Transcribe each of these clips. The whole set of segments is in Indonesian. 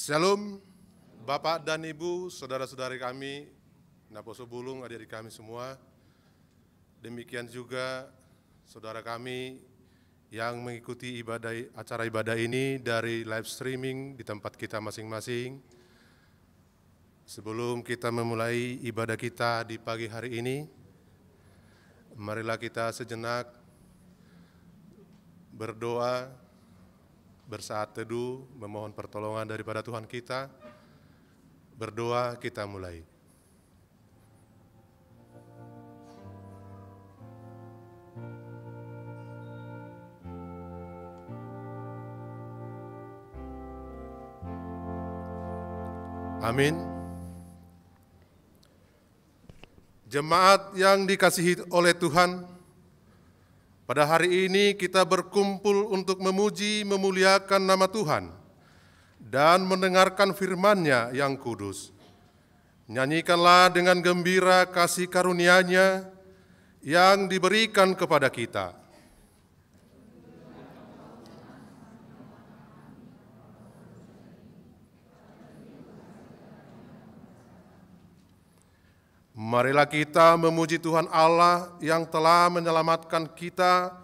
Shalom, Bapak dan Ibu, saudara-saudari kami, Naposo Bulung, adik-adik kami semua. Demikian juga saudara kami yang mengikuti acara ibadah ini dari live streaming di tempat kita masing-masing. Sebelum kita memulai ibadah kita di pagi hari ini, marilah kita sejenak berdoa, bersaat teduh, memohon pertolongan daripada Tuhan kita. Berdoa, kita mulai. Amin. Jemaat yang dikasihi oleh Tuhan, pada hari ini kita berkumpul untuk memuji, memuliakan nama Tuhan dan mendengarkan firman-Nya yang kudus. Nyanyikanlah dengan gembira kasih karunia-Nya yang diberikan kepada kita. Marilah kita memuji Tuhan Allah yang telah menyelamatkan kita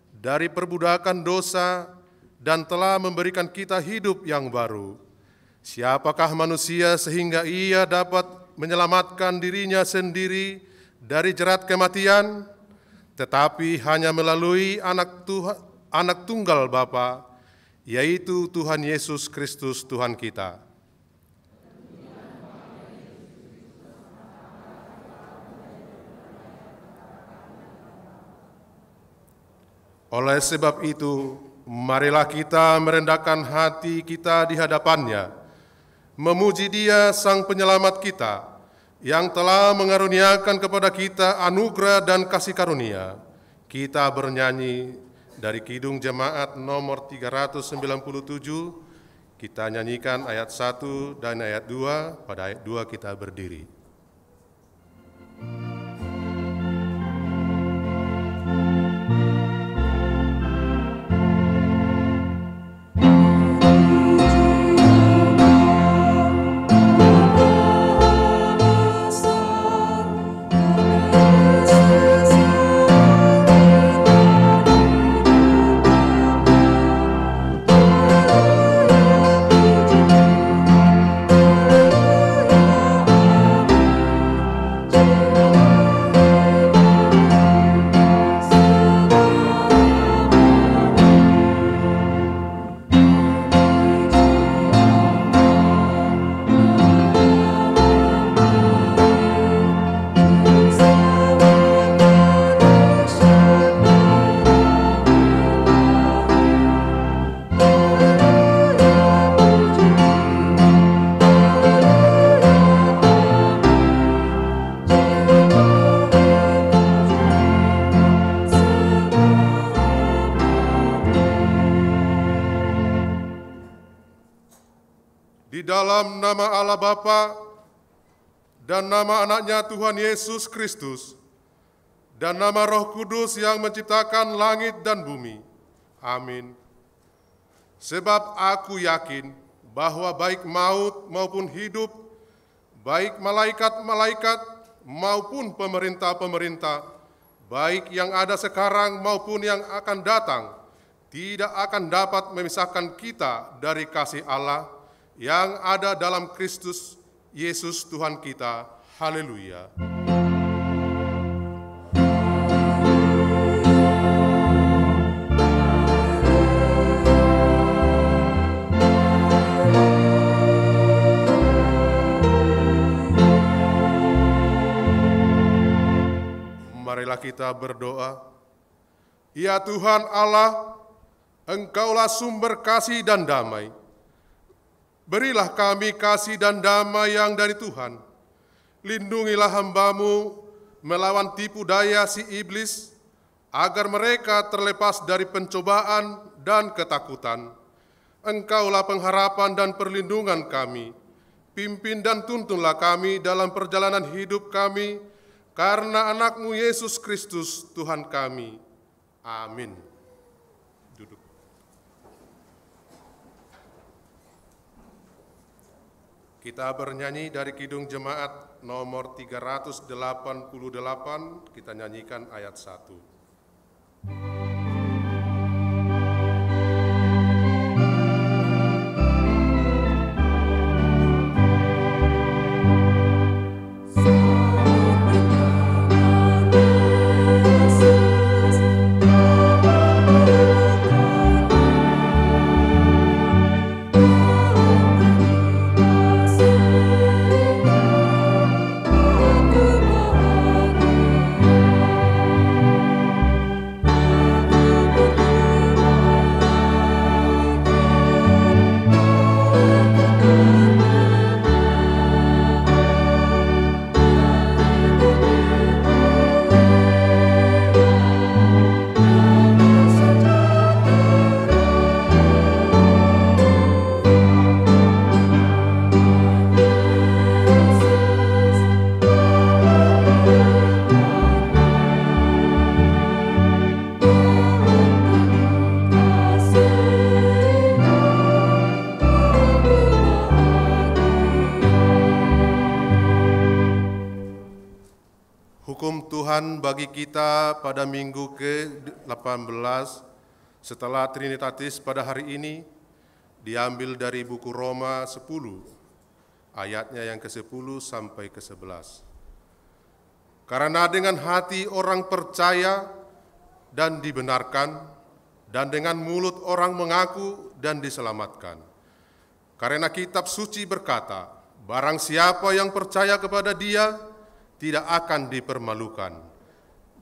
dari perbudakan dosa dan telah memberikan kita hidup yang baru. Siapakah manusia sehingga ia dapat menyelamatkan dirinya sendiri dari jerat kematian? Tetapi hanya melalui anak tunggal Bapa, yaitu Tuhan Yesus Kristus Tuhan kita. Oleh sebab itu, marilah kita merendahkan hati kita di hadapan-Nya, memuji Dia Sang Penyelamat kita, yang telah mengaruniakan kepada kita anugerah dan kasih karunia. Kita bernyanyi dari Kidung Jemaat nomor 397, kita nyanyikan ayat 1 dan ayat 2, pada ayat 2 kita berdiri. Dalam nama Allah Bapa dan nama anaknya Tuhan Yesus Kristus dan nama Roh Kudus yang menciptakan langit dan bumi. Amin. Sebab aku yakin bahwa baik maut maupun hidup, baik malaikat-malaikat maupun pemerintah-pemerintah, baik yang ada sekarang maupun yang akan datang, tidak akan dapat memisahkan kita dari kasih Allah yang ada dalam Kristus Yesus Tuhan kita. Haleluya. Marilah kita berdoa. Ya Tuhan Allah, Engkaulah sumber kasih dan damai. Berilah kami kasih dan damai yang dari Tuhan. Lindungilah hamba-Mu melawan tipu daya si iblis, agar mereka terlepas dari pencobaan dan ketakutan. Engkaulah pengharapan dan perlindungan kami. Pimpin dan tuntunlah kami dalam perjalanan hidup kami, karena anak-Mu Yesus Kristus Tuhan kami. Amin. Duduk. Kita bernyanyi dari Kidung Jemaat nomor 388, kita nyanyikan ayat 1. Hukum Tuhan bagi kita pada minggu ke-18 setelah Trinitatis pada hari ini diambil dari buku Roma 10, ayatnya yang ke-10 sampai ke-11. Karena dengan hati orang percaya dan dibenarkan, dan dengan mulut orang mengaku dan diselamatkan. Karena kitab suci berkata, barang siapa yang percaya kepada Dia, tidak akan dipermalukan.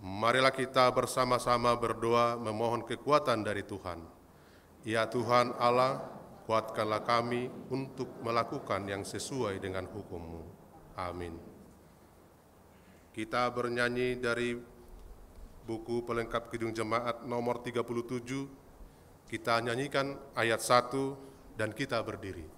Marilah kita bersama-sama berdoa memohon kekuatan dari Tuhan. Ya Tuhan Allah, kuatkanlah kami untuk melakukan yang sesuai dengan hukum-Mu. Amin. Kita bernyanyi dari buku pelengkap Kidung Jemaat nomor 37. Kita nyanyikan ayat 1 dan kita berdiri.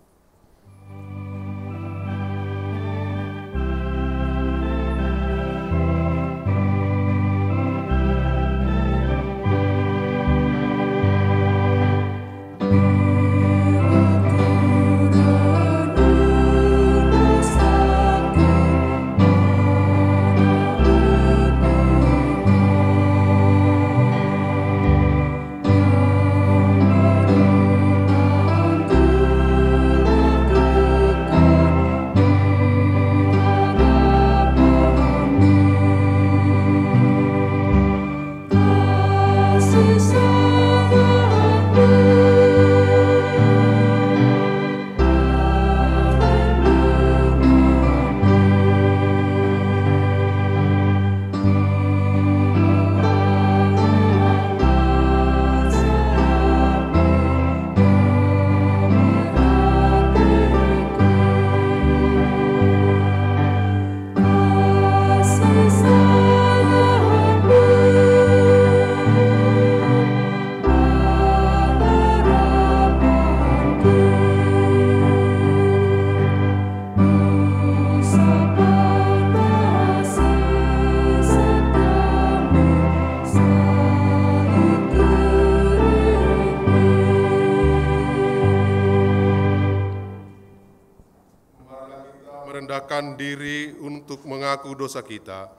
Merendahkan diri untuk mengaku dosa kita,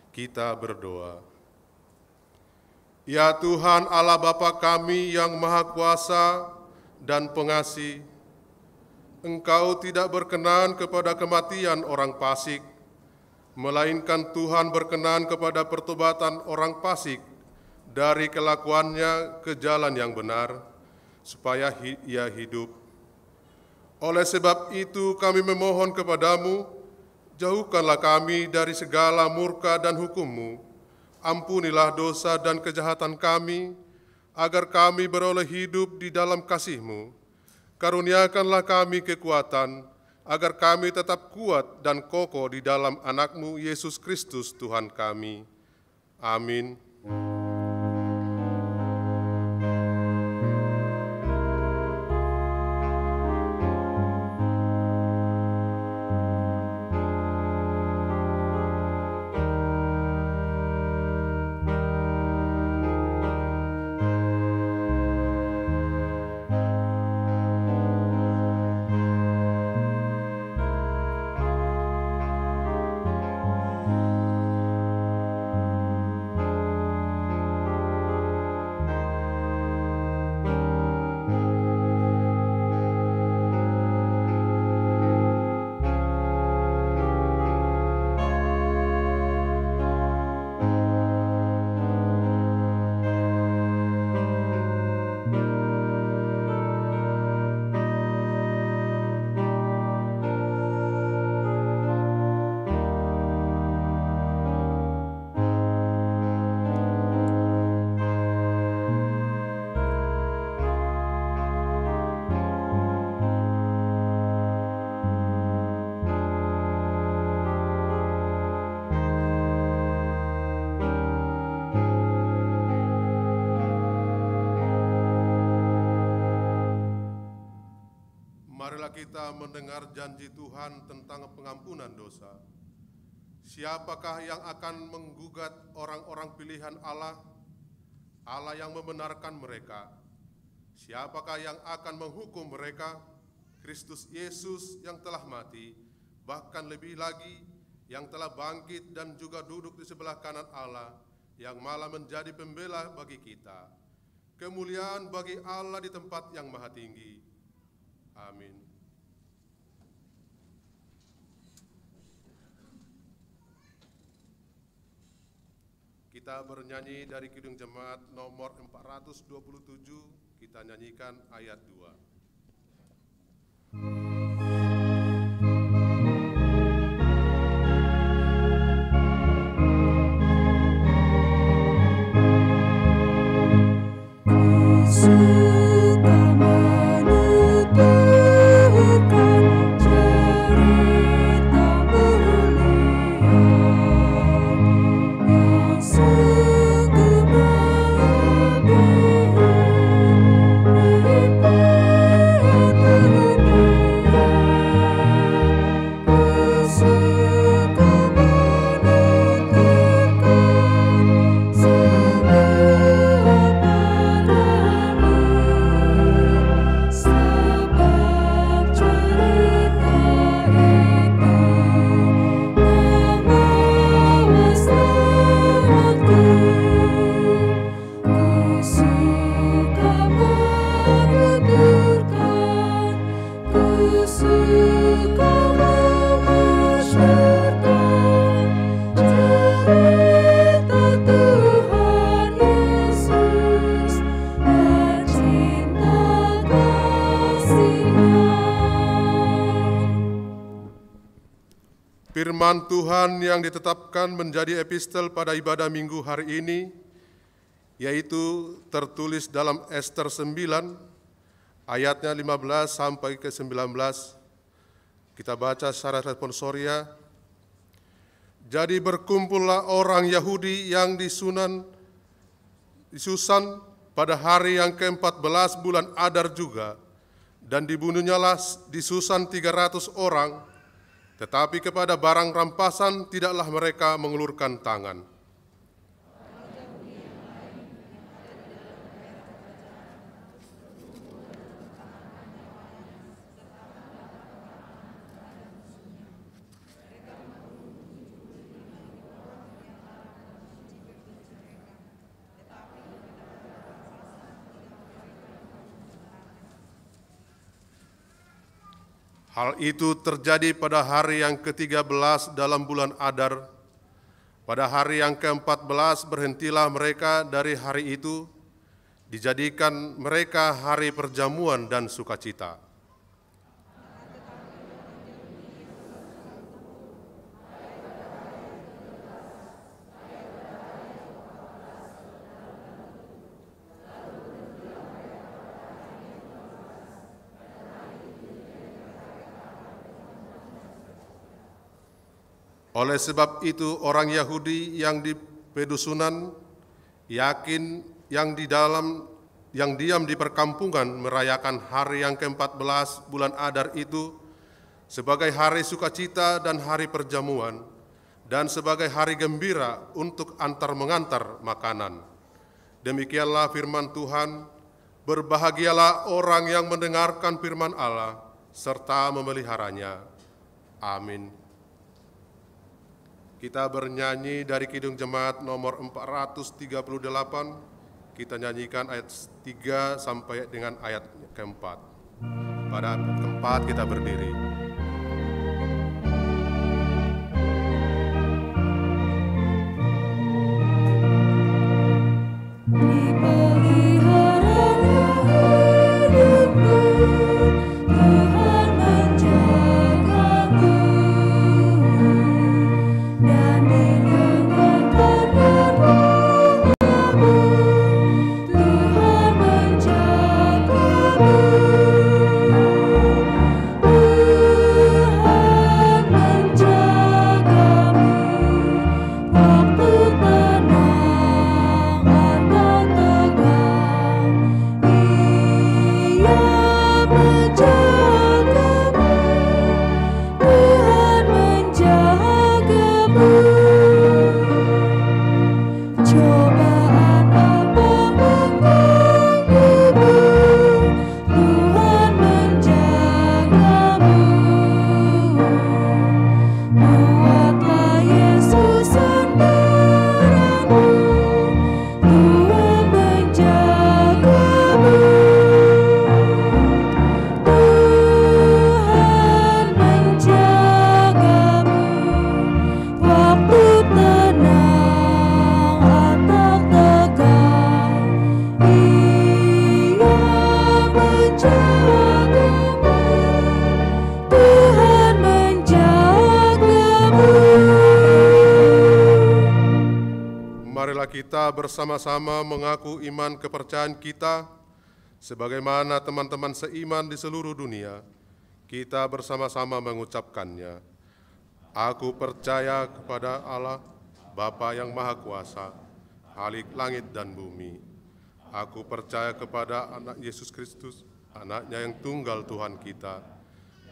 kita berdoa. Ya Tuhan Allah Bapa kami yang Maha Kuasa dan Pengasih, Engkau tidak berkenan kepada kematian orang fasik, melainkan Tuhan berkenan kepada pertobatan orang fasik dari kelakuannya ke jalan yang benar, supaya ia hidup. Oleh sebab itu kami memohon kepadamu, jauhkanlah kami dari segala murka dan hukum-Mu. Ampunilah dosa dan kejahatan kami, agar kami beroleh hidup di dalam kasih-Mu. Karuniakanlah kami kekuatan, agar kami tetap kuat dan kokoh di dalam anak-Mu Yesus Kristus Tuhan kami. Amin. Marilah kita mendengar janji Tuhan tentang pengampunan dosa. Siapakah yang akan menggugat orang-orang pilihan Allah, Allah yang membenarkan mereka? Siapakah yang akan menghukum mereka? Kristus Yesus yang telah mati, bahkan lebih lagi yang telah bangkit dan juga duduk di sebelah kanan Allah, yang malah menjadi pembela bagi kita. Kemuliaan bagi Allah di tempat yang maha tinggi. Amin. Kita bernyanyi dari Kidung Jemaat nomor 427, kita nyanyikan ayat 2. Firman Tuhan yang ditetapkan menjadi epistel pada ibadah minggu hari ini, yaitu tertulis dalam Ester 9, ayatnya 15 sampai ke 19. Kita baca secara responsoria. Jadi berkumpullah orang Yahudi yang di Susan pada hari yang ke-14 bulan Adar juga, dan dibunuhnyalah di Susan 300 orang, tetapi kepada barang rampasan tidaklah mereka mengulurkan tangan. Hal itu terjadi pada hari yang ke-13 dalam bulan Adar. Pada hari yang ke-14 berhentilah mereka dari hari itu, dijadikan mereka hari perjamuan dan sukacita. Oleh sebab itu orang Yahudi yang di pedusunan yakin yang diam di perkampungan merayakan hari yang ke-14 bulan Adar itu sebagai hari sukacita dan hari perjamuan dan sebagai hari gembira untuk antar mengantar makanan. Demikianlah firman Tuhan. Berbahagialah orang yang mendengarkan firman Allah serta memeliharanya. Amin. Kita bernyanyi dari Kidung Jemaat nomor 438, kita nyanyikan ayat 3 sampai dengan ayat ke-4. Pada tempat kita berdiri. Menjaga kita bersama-sama mengaku iman kepercayaan kita, sebagaimana teman-teman seiman di seluruh dunia, kita bersama-sama mengucapkannya. Aku percaya kepada Allah, Bapa yang Maha Kuasa, Khalik langit dan bumi. Aku percaya kepada Anak Yesus Kristus, Anaknya yang tunggal Tuhan kita,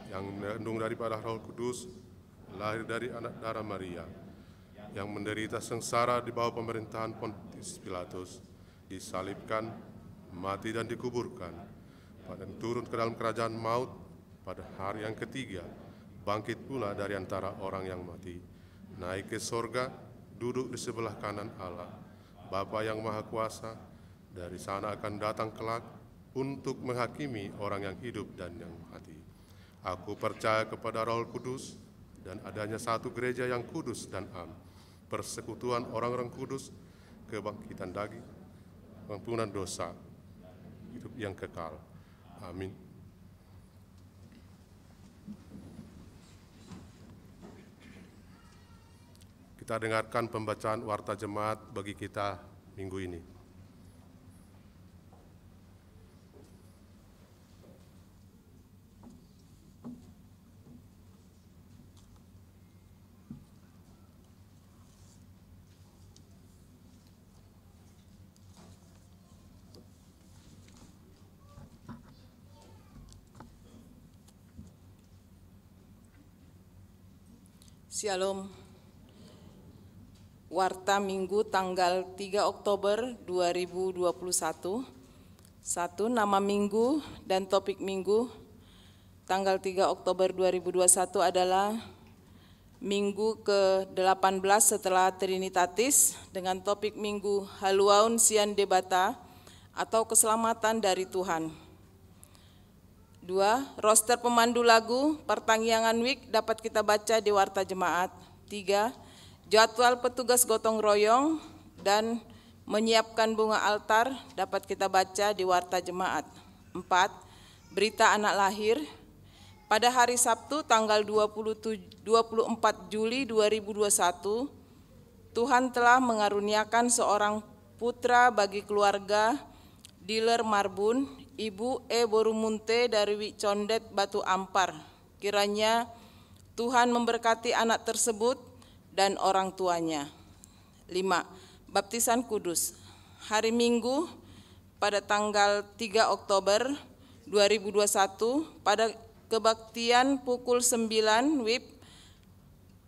yang mengandung daripada Roh Kudus, lahir dari anak darah Maria, yang menderita sengsara di bawah pemerintahan Pontius Pilatus, disalibkan, mati dan dikuburkan, dan turun ke dalam kerajaan maut pada hari yang ketiga, bangkit pula dari antara orang yang mati, naik ke sorga, duduk di sebelah kanan Allah, Bapa yang Maha Kuasa, dari sana akan datang kelak untuk menghakimi orang yang hidup dan yang mati. Aku percaya kepada Roh Kudus dan adanya satu gereja yang kudus dan am, persekutuan orang-orang kudus, kebangkitan daging, pengampunan dosa, hidup yang kekal. Amin. Kita dengarkan pembacaan warta jemaat bagi kita minggu ini. Shalom. Warta Minggu tanggal 3 Oktober 2021. 1. Nama minggu dan topik minggu tanggal 3 Oktober 2021 adalah Minggu ke-18 setelah Trinitatis dengan topik minggu Haluaun Sian Debata atau keselamatan dari Tuhan. 2. Roster pemandu lagu Pertanggiangan Week dapat kita baca di Warta Jemaat. 3. Jadwal petugas gotong royong dan menyiapkan bunga altar dapat kita baca di Warta Jemaat. 4. Berita anak lahir. Pada hari Sabtu tanggal 24 Juli 2021, Tuhan telah mengaruniakan seorang putra bagi keluarga Diler Marbun, Ibu Borumunte dari Wicondet Batu Ampar. Kiranya Tuhan memberkati anak tersebut dan orang tuanya. 5. Baptisan Kudus. Hari Minggu pada tanggal 3 Oktober 2021 pada kebaktian pukul 9 WIB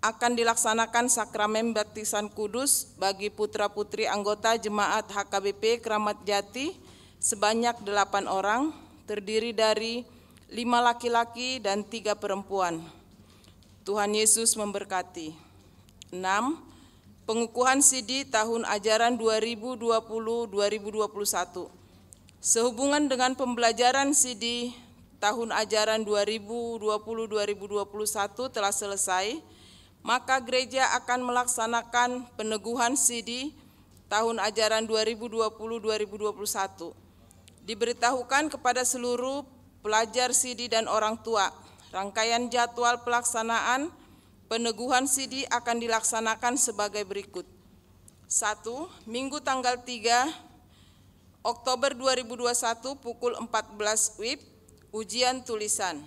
akan dilaksanakan sakramen baptisan kudus bagi putra-putri anggota Jemaat HKBP Kramat Jati sebanyak 8 orang, terdiri dari 5 laki-laki dan 3 perempuan. Tuhan Yesus memberkati. 6. Pengukuhan CD tahun ajaran 2020-2021. Sehubungan dengan pembelajaran CD tahun ajaran 2020-2021 telah selesai, maka gereja akan melaksanakan peneguhan CD tahun ajaran 2020-2021. Diberitahukan kepada seluruh pelajar CD dan orang tua. Rangkaian jadwal pelaksanaan peneguhan CD akan dilaksanakan sebagai berikut. 1. Minggu tanggal 3 Oktober 2021 pukul 14 WIB, ujian tulisan.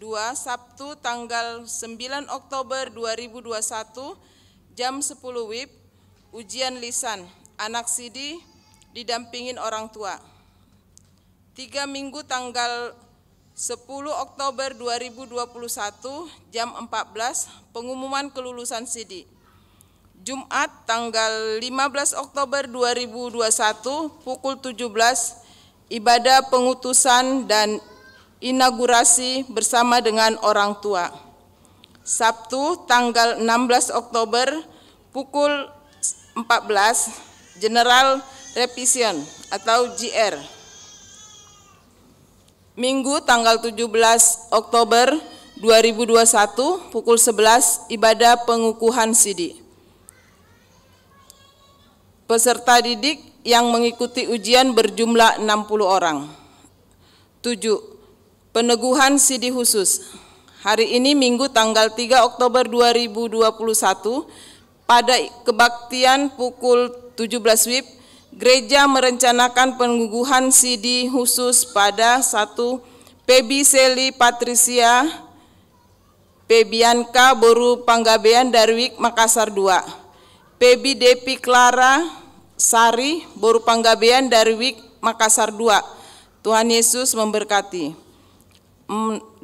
2. Sabtu tanggal 9 Oktober 2021 jam 10 WIB, ujian lisan. Anak CD didampingin orang tua. 3. Minggu tanggal 10 Oktober 2021 jam 14 pengumuman kelulusan CD. Jumat tanggal 15 Oktober 2021 pukul 17 ibadah pengutusan dan inaugurasi bersama dengan orang tua. Sabtu tanggal 16 Oktober pukul 14 General Revision atau GR. Minggu tanggal 17 Oktober 2021 pukul 11 ibadah pengukuhan CD. Peserta didik yang mengikuti ujian berjumlah 60 orang. 7. Peneguhan CD khusus. Hari ini Minggu tanggal 3 Oktober 2021 pada kebaktian pukul 17 WIB, gereja merencanakan pengukuhan CD khusus pada 1. Pebi Seli Patricia Pebianka Boru Panggabean dari WIK Makassar 2. Pebi Depi Clara Sari Boru Panggabean dari WIK Makassar 2. Tuhan Yesus memberkati. 8.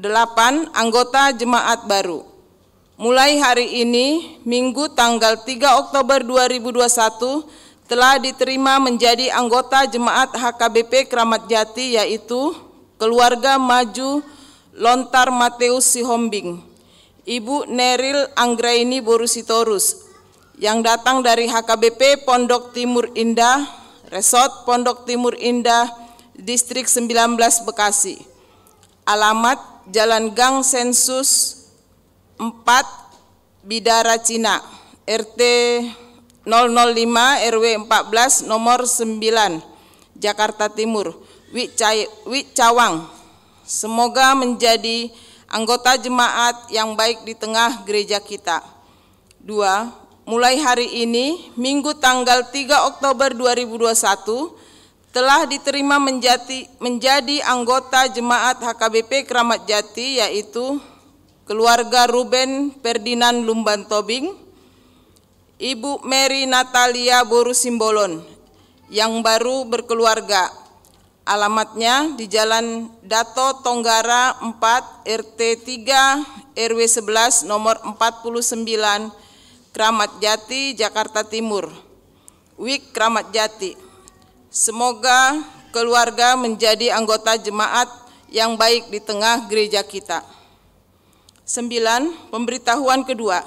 Anggota jemaat baru. Mulai hari ini, Minggu tanggal 3 Oktober 2021, telah diterima menjadi anggota jemaat HKBP Kramat Jati, yaitu keluarga Maju Lontar Mateus Sihombing, Ibu Neril Anggraini Borusitorus, yang datang dari HKBP Pondok Timur Indah, Resort Pondok Timur Indah, Distrik 19 Bekasi. Alamat Jalan Gang Sensus 4 Bidara Cina, RT 005 RW 14 nomor 9 Jakarta Timur, Wik Cawang. Semoga menjadi anggota jemaat yang baik di tengah gereja kita. 2. Mulai hari ini, Minggu tanggal 3 Oktober 2021, telah diterima menjadi anggota jemaat HKBP Kramat Jati, yaitu keluarga Ruben Ferdinand Lumban Tobing, Ibu Mary Natalia Boru Simbolon, yang baru berkeluarga. Alamatnya di Jalan Dato Tonggara 4 RT 3 RW 11 nomor 49 Kramat Jati, Jakarta Timur, WIK Kramat Jati. Semoga keluarga menjadi anggota jemaat yang baik di tengah gereja kita. 9. Pemberitahuan kedua.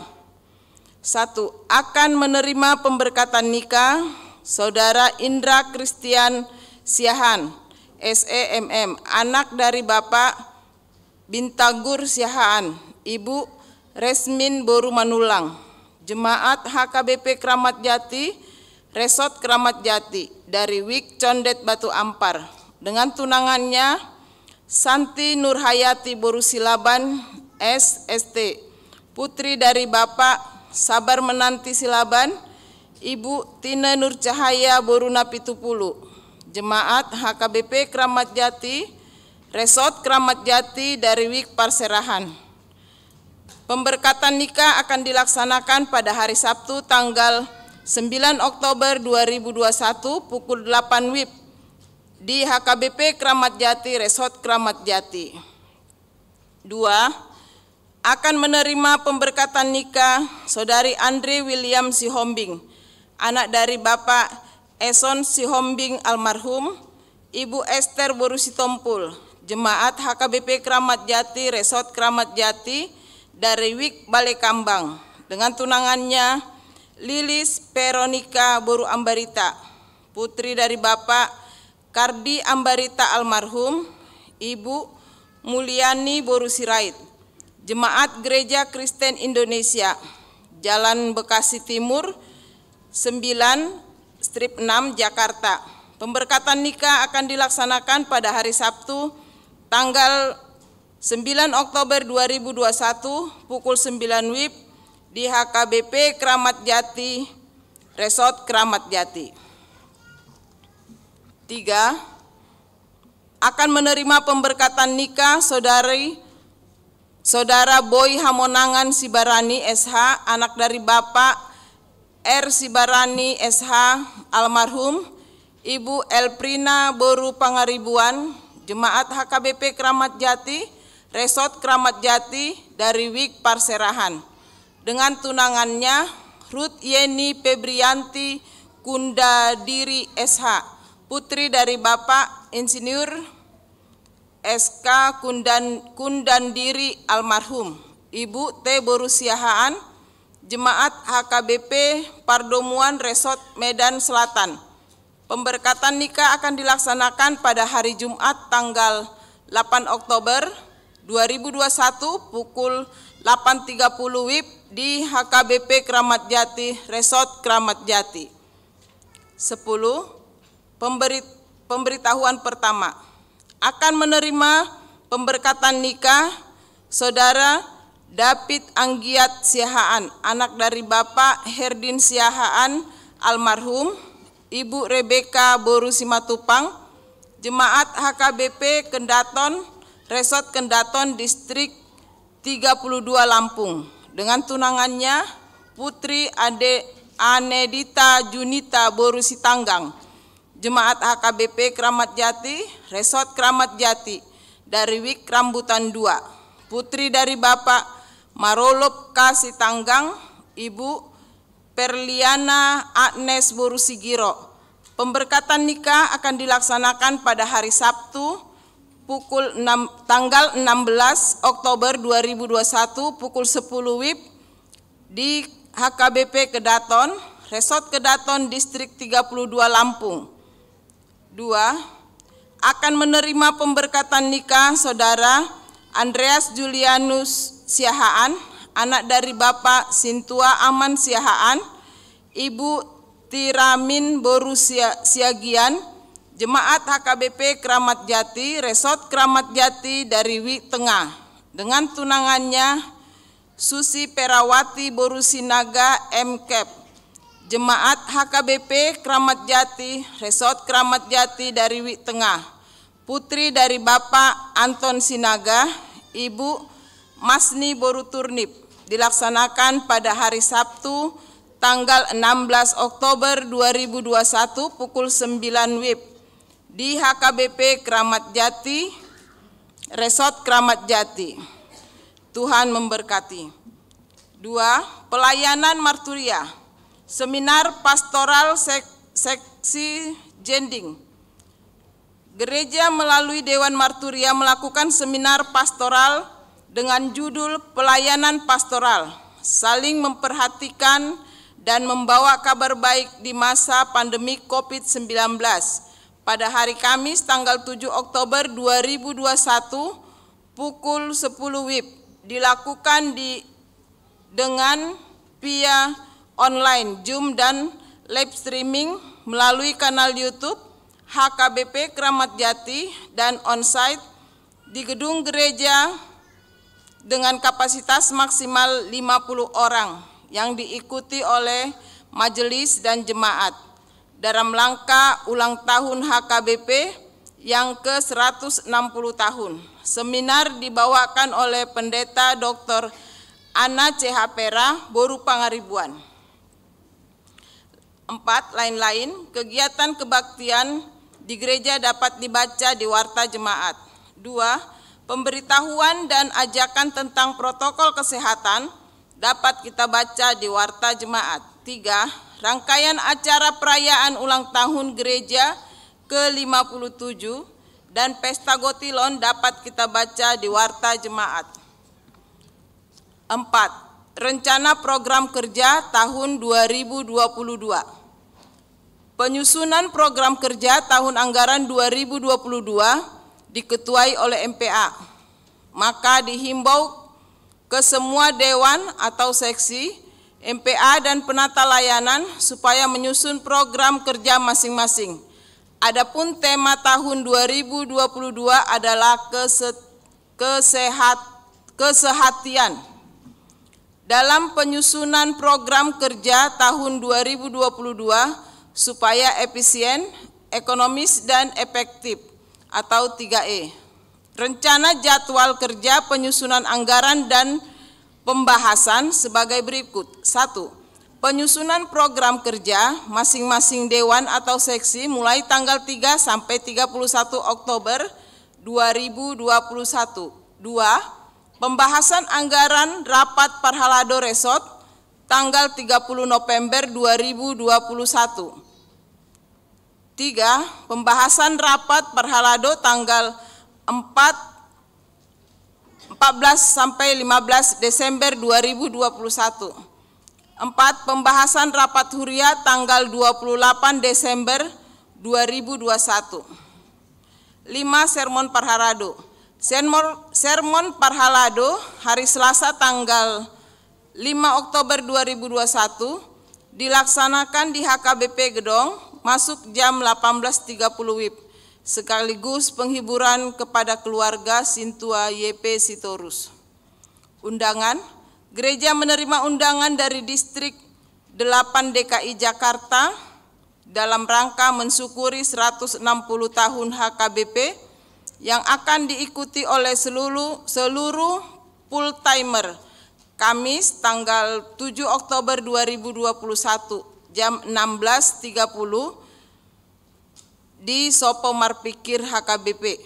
1. Akan menerima pemberkatan nikah Saudara Indra Christian Siahaan, SEMM, anak dari Bapak Bintagur Siahaan, Ibu Resmin Boru Manulang, Jemaat HKBP Kramat Jati, Resort Kramat Jati, dari WIK Condet Batu Ampar, dengan tunangannya Santi Nurhayati Boru Silaban, SST, putri dari Bapak Sabar Menanti Silaban, Ibu Tina Nur Cahaya Boru Napitupulu, Jemaat HKBP Kramat Jati, Resort Kramat Jati, dari WIK Parserahan. Pemberkatan nikah akan dilaksanakan pada hari Sabtu tanggal 9 Oktober 2021 pukul 8 WIB di HKBP Kramat Jati, Resort Kramat Jati. 2. Akan menerima pemberkatan nikah Saudari Andre William Sihombing, anak dari Bapak Eson Sihombing almarhum, Ibu Esther Boru Sitompul, Jemaat HKBP Kramat Jati, Resort Kramat Jati, dari WIK Balai Kambang, dengan tunangannya Lilis Veronica Boru Ambarita, putri dari Bapak Kardi Ambarita almarhum, Ibu Mulyani Boru Sirait, Jemaat Gereja Kristen Indonesia, Jalan Bekasi Timur 9/6 Jakarta. Pemberkatan nikah akan dilaksanakan pada hari Sabtu tanggal 9 Oktober 2021 pukul 9 WIB di HKBP Kramat Jati, Resort Kramat Jati. 3. Akan menerima pemberkatan nikah Saudara Boy Hamonangan Sibarani SH, anak dari Bapak R. Sibarani SH almarhum, Ibu Elprina Boru Pangaribuan, Jemaat HKBP Kramat Jati, Resort Kramat Jati, dari WIK Parserahan, dengan tunangannya Ruth Yeni Febrianti Kundadiri SH, putri dari Bapak Insinyur SK Kundandiri almarhum, Ibu T. Boru Siahaan, Jemaat HKBP Pardomuan Resort Medan Selatan. Pemberkatan nikah akan dilaksanakan pada hari Jumat tanggal 8 Oktober 2021 pukul 8.30 WIB di HKBP Kramat Jati, Resort Kramat Jati. 10. Pemberitahuan pertama. Akan menerima pemberkatan nikah Saudara David Anggiat Siahaan, anak dari Bapak Herdin Siahaan almarhum, Ibu Rebeka Boru Simatupang, Jemaat HKBP Kendaton, Resort Kendaton Distrik 32 Lampung, dengan tunangannya Putri Anedita Junita Boru Sitanggang, Jemaat HKBP Kramat Jati, Resort Kramat Jati, dari Wik Rambutan 2, putri dari Bapak Marolop K. Sitanggang, Ibu Perliana Agnes Boru Sigiro. Pemberkatan nikah akan dilaksanakan pada hari Sabtu tanggal 16 Oktober 2021 pukul 10 WIB di HKBP Kedaton, Resort Kedaton Distrik 32 Lampung. 2. Akan menerima pemberkatan nikah Saudara Andreas Julianus Siahaan, anak dari Bapak Sintua Aman Siahaan, Ibu Tiramin Boru Siagian, Jemaat HKBP Kramat Jati, Resort Kramat Jati dari Wik Tengah, dengan tunangannya Susi Perawati Boru Sinaga MKep, Jemaat HKBP Kramat Jati, Resort Kramat Jati dari Wik Tengah, putri dari Bapak Anton Sinaga, Ibu Masni Boru Turnip, dilaksanakan pada hari Sabtu tanggal 16 Oktober 2021 pukul 9 WIB di HKBP Kramat Jati, Resort Kramat Jati. Tuhan memberkati. 2. Pelayanan Marturia, Seminar Pastoral Seksi Jending. Gereja melalui Dewan Marturia melakukan seminar pastoral dengan judul Pelayanan Pastoral, saling memperhatikan dan membawa kabar baik di masa pandemi COVID-19 pada hari Kamis tanggal 7 Oktober 2021 pukul 10 WIB, dilakukan dengan via online, Zoom dan live streaming melalui kanal YouTube HKBP Kramat Jati dan onsite di gedung gereja dengan kapasitas maksimal 50 orang yang diikuti oleh majelis dan jemaat dalam rangka ulang tahun HKBP yang ke-160 tahun. Seminar dibawakan oleh Pendeta Dr. Ana C.H. Pera, Boru Pangaribuan. 4. Lain-lain, kegiatan kebaktian di gereja dapat dibaca di Warta Jemaat. 2. Pemberitahuan dan ajakan tentang protokol kesehatan dapat kita baca di Warta Jemaat. 3. Rangkaian acara perayaan ulang tahun gereja ke-57 dan Pesta Gotilon dapat kita baca di Warta Jemaat. 4. Rencana program kerja tahun 2022. Penyusunan program kerja tahun anggaran 2022 diketuai oleh MPA. Maka dihimbau ke semua dewan atau seksi, MPA dan penata layanan supaya menyusun program kerja masing-masing. Adapun tema tahun 2022 adalah kesehatian. Dalam penyusunan program kerja tahun 2022 supaya efisien, ekonomis dan efektif atau 3E. Rencana jadwal kerja penyusunan anggaran dan pembahasan sebagai berikut. 1. Penyusunan program kerja masing-masing dewan atau seksi mulai tanggal 3 sampai 31 Oktober 2021. 2. Pembahasan anggaran rapat Parhalado Resort tanggal 30 November 2021. 3. Pembahasan rapat Parhalado tanggal 14 sampai 15 Desember 2021. 4. Pembahasan rapat Huria tanggal 28 Desember 2021. 5. Sermon Parhalado. Sermon Parhalado hari Selasa tanggal 5 Oktober 2021 dilaksanakan di HKBP Gedong masuk jam 18.30 WIB. Sekaligus penghiburan kepada keluarga Sintua YP Sitorus. Undangan, gereja menerima undangan dari Distrik 8 DKI Jakarta dalam rangka mensyukuri 160 tahun HKBP yang akan diikuti oleh seluruh full-timer Kamis tanggal 7 Oktober 2021 jam 16.30 di Sopo Marpikir HKBP.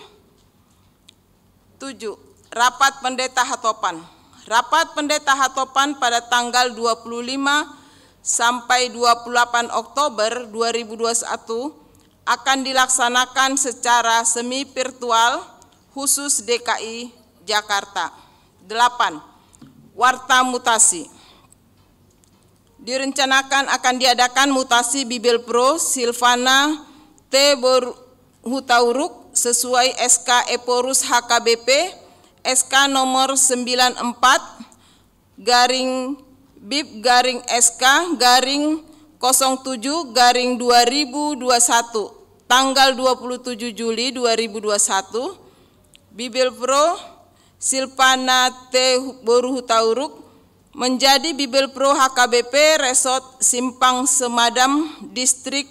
7. Rapat Pendeta Hatopan. Rapat Pendeta Hatopan pada tanggal 25 sampai 28 Oktober 2021 akan dilaksanakan secara semi virtual khusus DKI Jakarta. 8. Warta mutasi. Direncanakan akan diadakan mutasi Bibel Pro Silvana T. Hutauruk sesuai SK Eporus HKBP SK nomor 94 garing BIP garing SK garing 07 garing 2021 tanggal 27 Juli 2021 Bibel Pro Silvana T. Hutauruk menjadi Bibel Pro HKBP Resort Simpang Semadam Distrik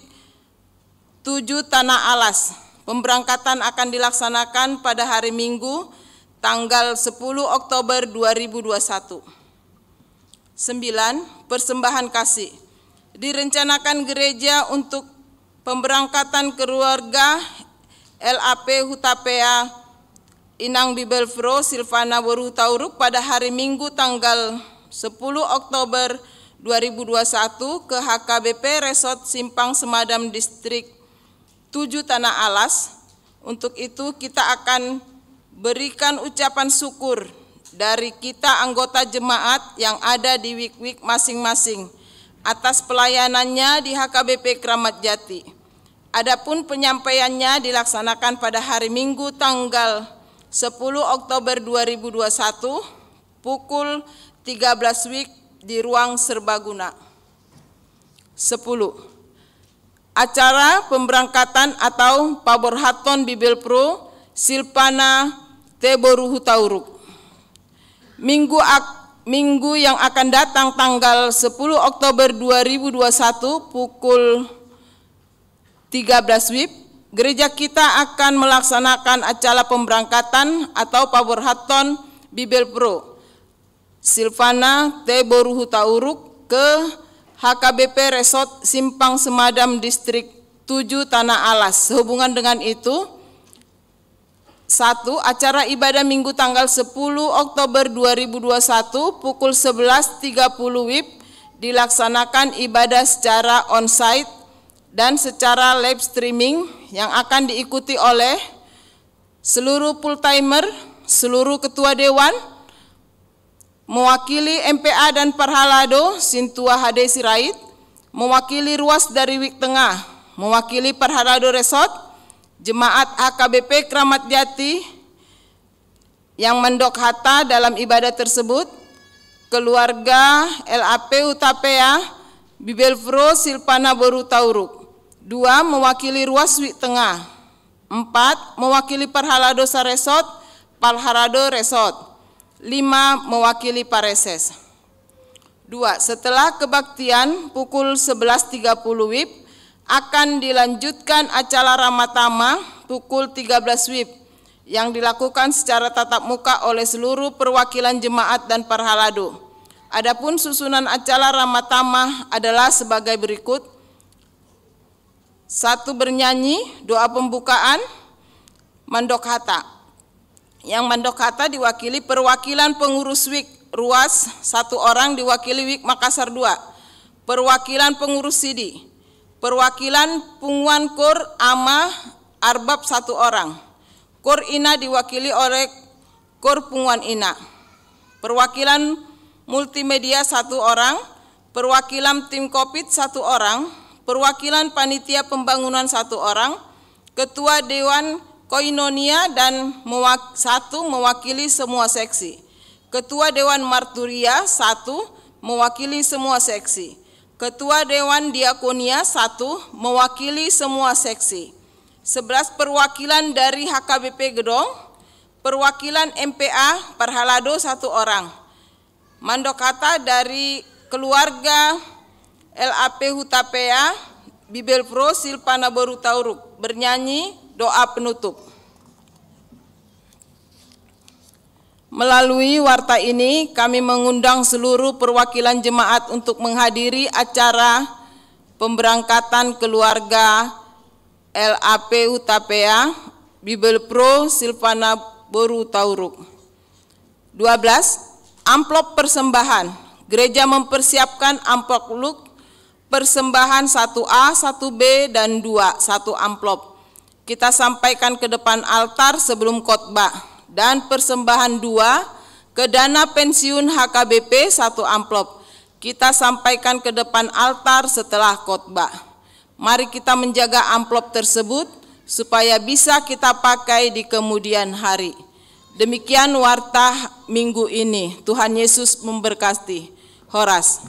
7 Tanah Alas. Pemberangkatan akan dilaksanakan pada hari Minggu tanggal 10 Oktober 2021. 9. Persembahan kasih. Direncanakan gereja untuk pemberangkatan keluarga LAP Hutapea Inang Bibel Pro Silvana Hutauruk pada hari Minggu tanggal 10 Oktober 2021 ke HKBP Resort Simpang Semadam Distrik 7 Tanah Alas. Untuk itu kita akan berikan ucapan syukur dari kita anggota jemaat yang ada di wik-wik masing-masing atas pelayanannya di HKBP Kramat Jati. Adapun penyampaiannya dilaksanakan pada hari Minggu tanggal 10 Oktober 2021 pukul 13 WIB di ruang serbaguna. 10. Acara pemberangkatan atau Paborhaton Bibel Pro Silvana T. Hutauruk. Minggu yang akan datang tanggal 10 Oktober 2021 pukul 13 WIB, gereja kita akan melaksanakan acara pemberangkatan atau Paborhaton Bibel Pro Silvana T. Hutauruk ke HKBP Resort Simpang Semadam Distrik 7 Tanah Alas. Sehubungan dengan itu, 1. Acara ibadah Minggu tanggal 10 Oktober 2021 pukul 11.30 WIB dilaksanakan ibadah secara on-site dan secara live streaming yang akan diikuti oleh seluruh full-timer, seluruh ketua dewan, mewakili MPA dan Parhalado Sintua HD Sirait, mewakili ruas dari Wik Tengah, mewakili Parhalado Resort, Jemaat HKBP Kramat Jati yang mendokhata dalam ibadah tersebut, keluarga LAP Hutapea Bibel Pro Silvana Hutauruk. 2. Mewakili ruas Wik Tengah. 4. Mewakili Parhalado Resort, Parhalado Resort. 5. Mewakili Pareses. 2. Setelah kebaktian pukul 11.30 WIB akan dilanjutkan acara Ramatama pukul 13 WIB yang dilakukan secara tatap muka oleh seluruh perwakilan jemaat dan Parhalado. Adapun susunan acara Ramatama adalah sebagai berikut. 1. Bernyanyi, doa pembukaan, mandokhata. Yang mandokhata diwakili perwakilan pengurus WIK Ruas 1 orang diwakili WIK Makassar 2, perwakilan pengurus SIDI, perwakilan Punguan Kor Ama Arbab 1 orang, Kor Ina diwakili oleh Kor Punguan Ina, perwakilan multimedia 1 orang, perwakilan tim Covid 1 orang, perwakilan panitia pembangunan 1 orang, ketua dewan Koinonia dan 1 mewakili semua seksi, ketua dewan Marturia 1 mewakili semua seksi, ketua dewan Diakonia 1 mewakili semua seksi, 11 perwakilan dari HKBP Gedong, perwakilan MPA Parhalado 1 orang, mandokhata dari keluarga LAP Hutapea Bibel Pro Silpana Boru Tauruk bernyanyi doa penutup. Melalui warta ini kami mengundang seluruh perwakilan jemaat untuk menghadiri acara pemberangkatan keluarga LAP Utapea Bibel Pro Silpana Boru Tauruk. 12. Amplop persembahan. Gereja mempersiapkan amplop persembahan 1A, 1B, dan 2, 1 amplop. Kita sampaikan ke depan altar sebelum khotbah. Dan persembahan 2 ke dana pensiun HKBP 1 amplop. Kita sampaikan ke depan altar setelah khotbah. Mari kita menjaga amplop tersebut supaya bisa kita pakai di kemudian hari. Demikian warta minggu ini. Tuhan Yesus memberkati. Horas.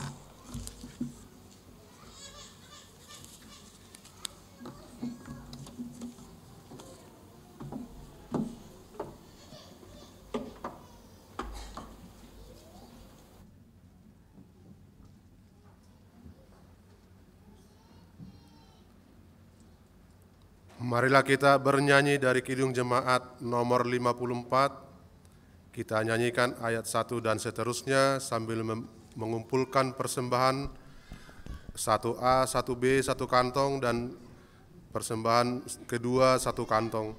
Marilah kita bernyanyi dari Kidung Jemaat nomor 54. Kita nyanyikan ayat 1 dan seterusnya sambil mengumpulkan persembahan 1A, 1B, 1 kantong, dan persembahan kedua 1 kantong.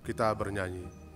Kita bernyanyi.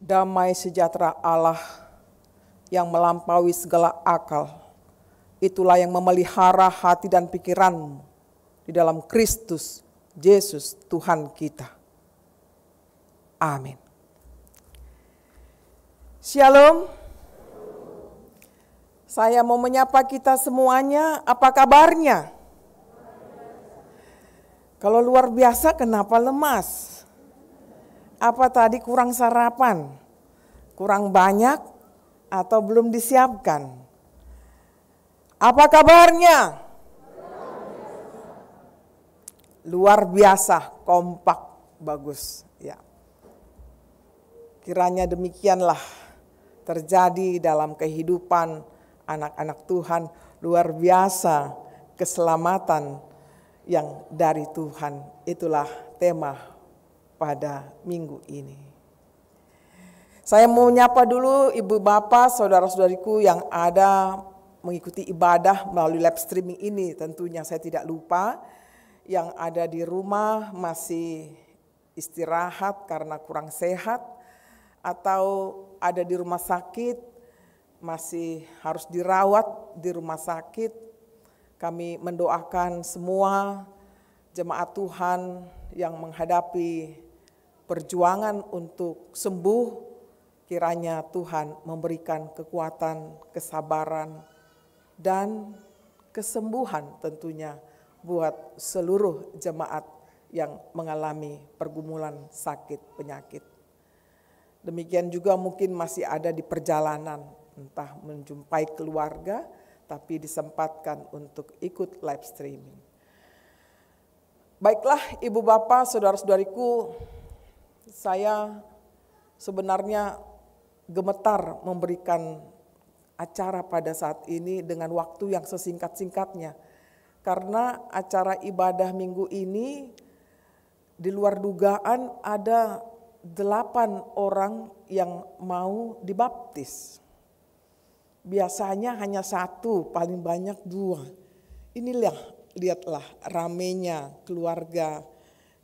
Damai sejahtera Allah yang melampaui segala akal, itulah yang memelihara hati dan pikiranmu di dalam Kristus Yesus Tuhan kita. Amin. Shalom. Saya mau menyapa kita semuanya, apa kabarnya? Kalau luar biasa, kenapa lemas? Apa tadi kurang sarapan? Kurang banyak atau belum disiapkan? Apa kabarnya? Luar biasa, kompak, bagus. Ya. Kiranya demikianlah terjadi dalam kehidupan anak-anak Tuhan, luar biasa keselamatan yang dari Tuhan. Itulah tema pada minggu ini. Saya mau nyapa dulu ibu bapak, saudara-saudariku yang ada mengikuti ibadah melalui live streaming ini. Tentunya saya tidak lupa yang ada di rumah masih istirahat karena kurang sehat, atau ada di rumah sakit masih harus dirawat di rumah sakit. Kami mendoakan semua jemaat Tuhan yang menghadapi perjuangan untuk sembuh, kiranya Tuhan memberikan kekuatan, kesabaran, dan kesembuhan tentunya buat seluruh jemaat yang mengalami pergumulan sakit penyakit. Demikian juga mungkin masih ada di perjalanan, entah menjumpai keluarga, tapi disempatkan untuk ikut live streaming. Baiklah ibu bapak, saudara-saudariku, saya sebenarnya gemetar memberikan acara pada saat ini dengan waktu yang sesingkat-singkatnya. Karena acara ibadah minggu ini di luar dugaan ada 8 orang yang mau dibaptis. Biasanya hanya 1, paling banyak 2. Lihatlah ramenya keluarga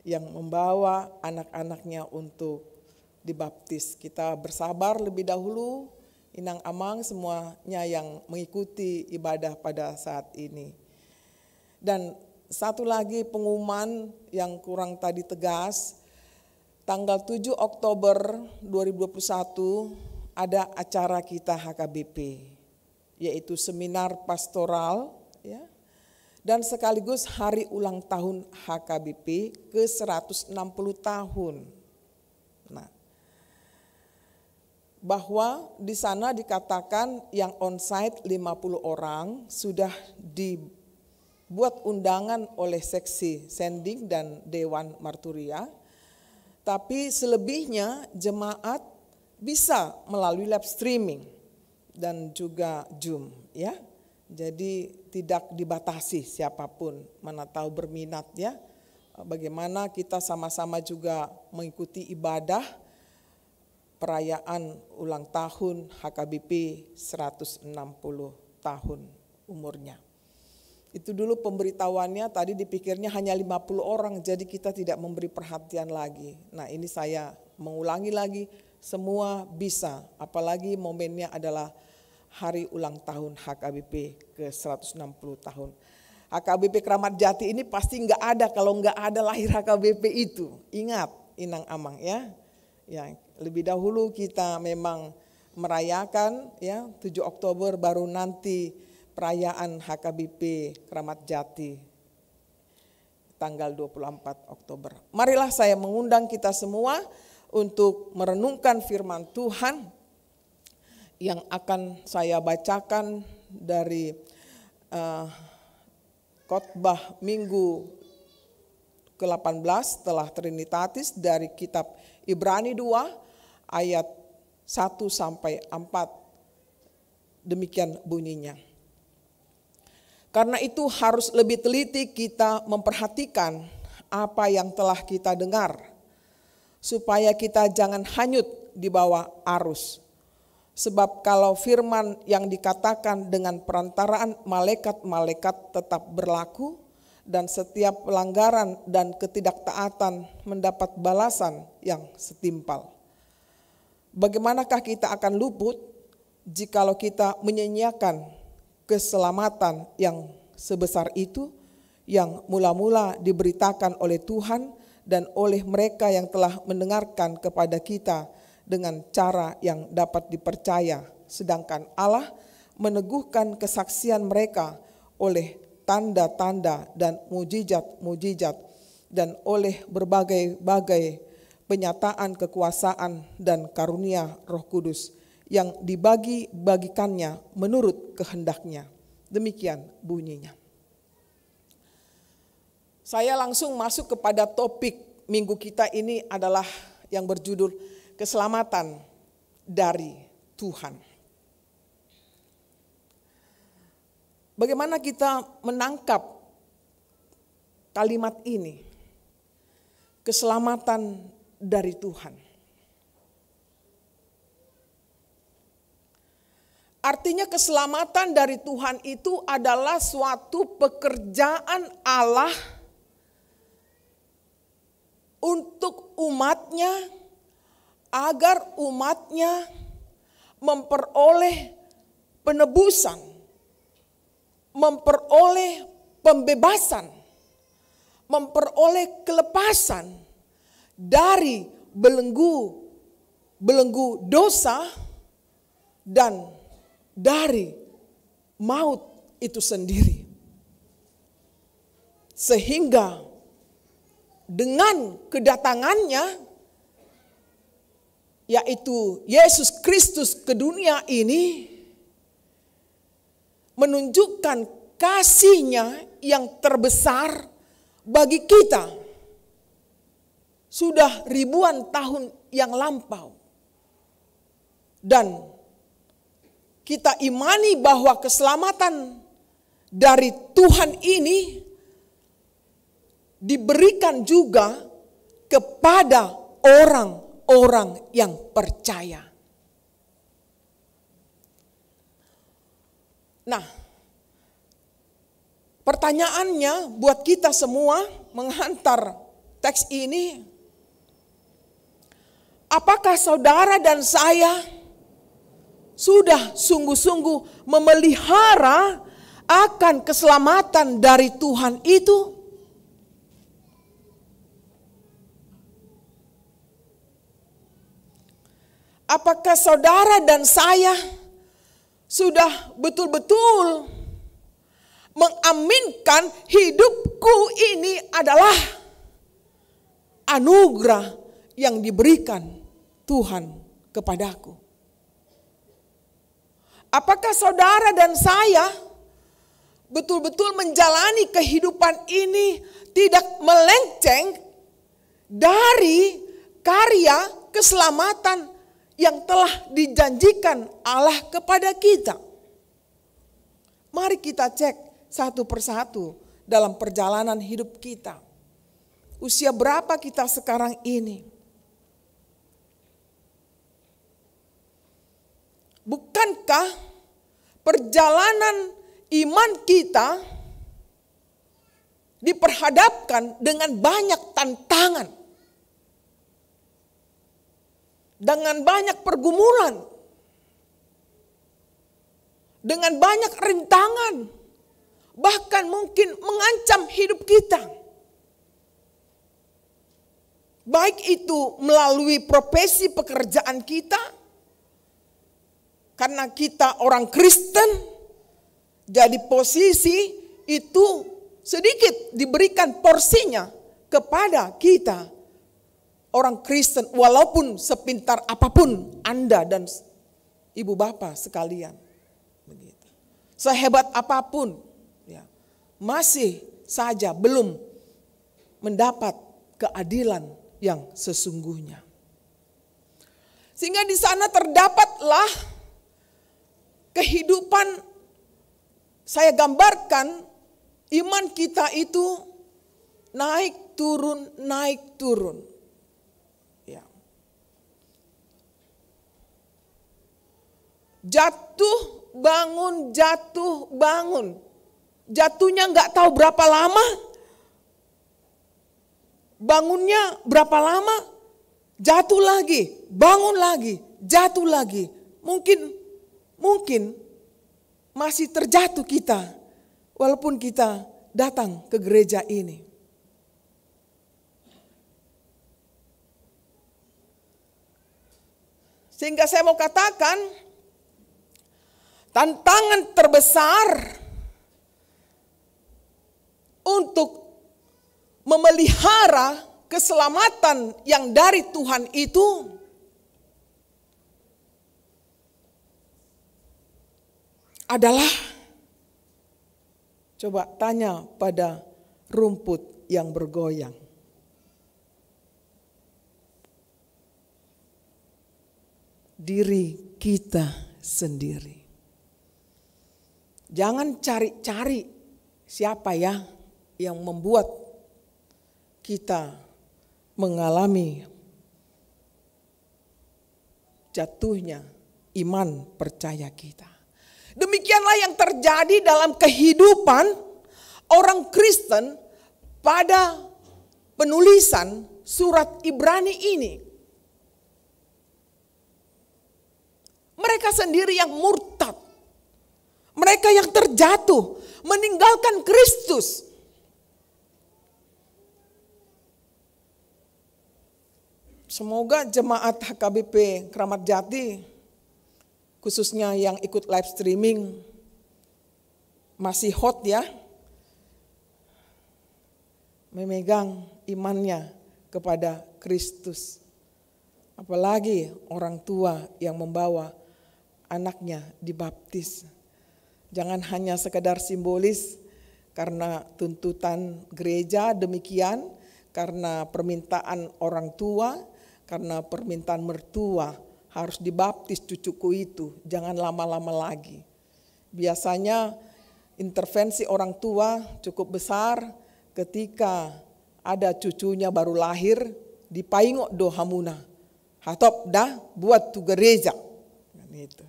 yang membawa anak-anaknya untuk dibaptis. Kita bersabar lebih dahulu, inang amang semuanya yang mengikuti ibadah pada saat ini. Dan satu lagi pengumuman yang kurang tadi tegas, tanggal 7 Oktober 2021 ada acara kita HKBP, yaitu seminar pastoral, ya, dan sekaligus hari ulang tahun HKBP ke-160 tahun. Nah, bahwa di sana dikatakan yang onsite 50 orang sudah dibuat undangan oleh seksi sending dan Dewan Marturia, tapi selebihnya jemaat bisa melalui live streaming dan juga Zoom, ya. Jadi tidak dibatasi siapapun, mana tahu berminat, ya. Bagaimana kita sama-sama juga mengikuti ibadah perayaan ulang tahun HKBP 160 tahun umurnya. Itu dulu pemberitahuannya, tadi dipikirnya hanya 50 orang, jadi kita tidak memberi perhatian lagi. Nah, ini saya mengulangi lagi, semua bisa, apalagi momennya adalah hari ulang tahun HKBP ke-160 tahun. HKBP Kramat Jati ini pasti enggak ada kalau enggak ada lahir HKBP itu. Ingat, inang amang, ya. Ya, lebih dahulu kita memang merayakan, ya, 7 Oktober baru nanti perayaan HKBP Kramat Jati tanggal 24 Oktober. Marilah saya mengundang kita semua untuk merenungkan firman Tuhan yang akan saya bacakan dari khotbah minggu ke-18 setelah Trinitatis dari kitab Ibrani 2 ayat 1 sampai 4. Demikian bunyinya. Karena itu harus lebih teliti kita memperhatikan apa yang telah kita dengar, supaya kita jangan hanyut di bawah arus. Sebab kalau firman yang dikatakan dengan perantaraan malaikat-malaikat tetap berlaku, dan setiap pelanggaran dan ketidaktaatan mendapat balasan yang setimpal, Bagaimanakah kita akan luput jikalau kita menyia-nyiakan keselamatan yang sebesar itu, yang mula-mula diberitakan oleh Tuhan dan oleh mereka yang telah mendengarkan kepada kita dengan cara yang dapat dipercaya, sedangkan Allah meneguhkan kesaksian mereka oleh tanda-tanda dan mujizat-mujizat dan oleh berbagai-bagai penyataan kekuasaan dan karunia Roh Kudus yang dibagi-bagikannya menurut kehendaknya. Demikian bunyinya. Saya langsung masuk kepada topik minggu kita ini adalah yang berjudul keselamatan dari Tuhan. Bagaimana kita menangkap kalimat ini? Keselamatan dari Tuhan. Artinya keselamatan dari Tuhan itu adalah suatu pekerjaan Allah untuk umatnya, agar umatnya memperoleh penebusan, memperoleh pembebasan, memperoleh kelepasan dari belenggu dosa dan dari maut itu sendiri. Sehingga dengan kedatangannya, yaitu Yesus Kristus ke dunia ini, menunjukkan kasih-Nya yang terbesar bagi kita. Sudah ribuan tahun yang lampau. Dan kita imani bahwa keselamatan dari Tuhan ini diberikan juga kepada orang-orang yang percaya. Nah, pertanyaannya buat kita semua menghantar teks ini, apakah saudara dan saya sudah sungguh-sungguh memelihara akan keselamatan dari Tuhan itu? Apakah saudara dan saya sudah betul-betul mengaminkan hidupku ini adalah anugerah yang diberikan Tuhan kepadaku? Apakah saudara dan saya betul-betul menjalani kehidupan ini tidak melenceng dari karya keselamatan yang telah dijanjikan Allah kepada kita? Mari kita cek satu persatu dalam perjalanan hidup kita. Usia berapa kita sekarang ini? Bukankah perjalanan iman kita diperhadapkan dengan banyak tantangan, dengan banyak pergumulan, dengan banyak rintangan, bahkan mungkin mengancam hidup kita. Baik itu melalui profesi pekerjaan kita, karena kita orang Kristen, jadi posisi itu sedikit diberikan porsinya kepada kita orang Kristen, walaupun sepintar apapun Anda dan ibu bapak sekalian, begitu, sehebat apapun, ya, masih saja belum mendapat keadilan yang sesungguhnya. Sehingga di sana terdapatlah kehidupan, saya gambarkan iman kita itu naik turun, naik turun. Jatuh, bangun, jatuh, bangun. Jatuhnya nggak tahu berapa lama. Bangunnya berapa lama. Jatuh lagi, bangun lagi, jatuh lagi. Mungkin masih terjatuh kita walaupun kita datang ke gereja ini. Sehingga saya mau katakan, tantangan terbesar untuk memelihara keselamatan yang dari Tuhan itu adalah, coba tanya pada rumput yang bergoyang. Diri kita sendiri. Jangan cari-cari siapa ya yang membuat kita mengalami jatuhnya iman percaya kita. Demikianlah yang terjadi dalam kehidupan orang Kristen pada penulisan surat Ibrani ini. Mereka sendiri yang murtad. Mereka yang terjatuh, meninggalkan Kristus. Semoga jemaat HKBP Kramat Jati, khususnya yang ikut live streaming, masih hot ya, memegang imannya kepada Kristus. Apalagi orang tua yang membawa anaknya dibaptis. Jangan hanya sekedar simbolis karena tuntutan gereja demikian, karena permintaan orang tua, karena permintaan mertua harus dibaptis cucuku itu. Jangan lama-lama lagi. Biasanya intervensi orang tua cukup besar ketika ada cucunya baru lahir, dipaingok do hamuna. Hatop dah buat tu gereja. Itu.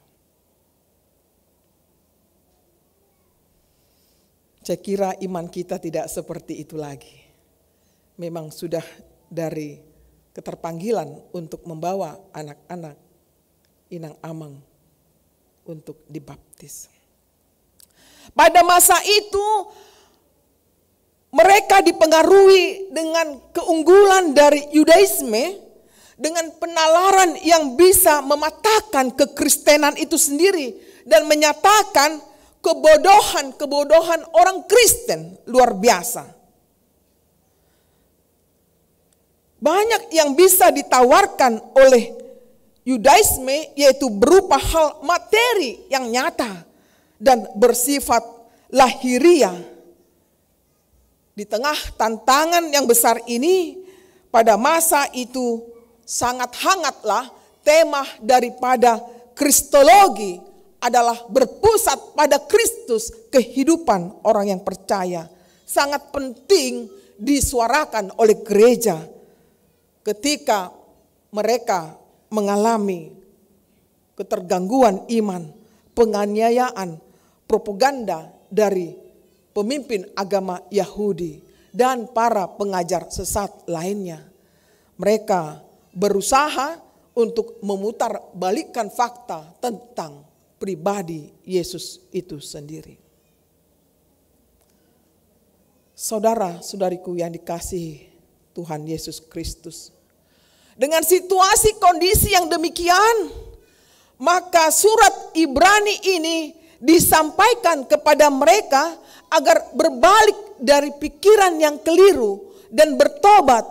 Saya kira iman kita tidak seperti itu lagi. Memang sudah dari keterpanggilan untuk membawa anak-anak inang amang untuk dibaptis. Pada masa itu mereka dipengaruhi dengan keunggulan dari Yudaisme, dengan penalaran yang bisa mematahkan kekristenan itu sendiri dan menyatakan kebodohan orang Kristen luar biasa. Banyak yang bisa ditawarkan oleh Yudaisme, yaitu berupa hal materi yang nyata dan bersifat lahiriah. Di tengah tantangan yang besar ini, pada masa itu sangat hangatlah tema daripada Kristologi adalah berpusat pada Kristus, kehidupan orang yang percaya. Sangat penting disuarakan oleh gereja ketika mereka mengalami ketergangguan iman, penganiayaan, propaganda dari pemimpin agama Yahudi dan para pengajar sesat lainnya. Mereka berusaha untuk memutarbalikkan fakta tentang pribadi Yesus itu sendiri. Saudara-saudariku yang dikasihi Tuhan Yesus Kristus, dengan situasi kondisi yang demikian, maka surat Ibrani ini disampaikan kepada mereka agar berbalik dari pikiran yang keliru dan bertobat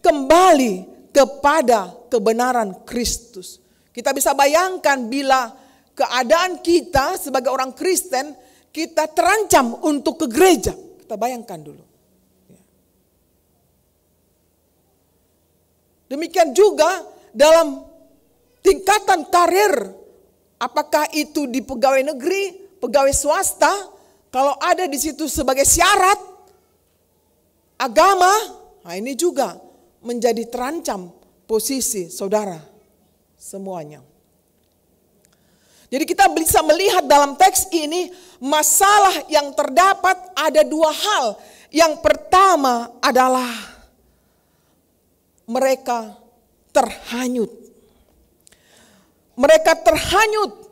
kembali kepada kebenaran Kristus. Kita bisa bayangkan bila keadaan kita sebagai orang Kristen, kita terancam untuk ke gereja. Kita bayangkan dulu. Demikian juga dalam tingkatan karir, apakah itu di pegawai negeri, pegawai swasta, kalau ada di situ sebagai syarat agama, nah ini juga menjadi terancam posisi saudara semuanya. Jadi kita bisa melihat dalam teks ini masalah yang terdapat ada dua hal. Yang pertama adalah mereka terhanyut. mereka terhanyut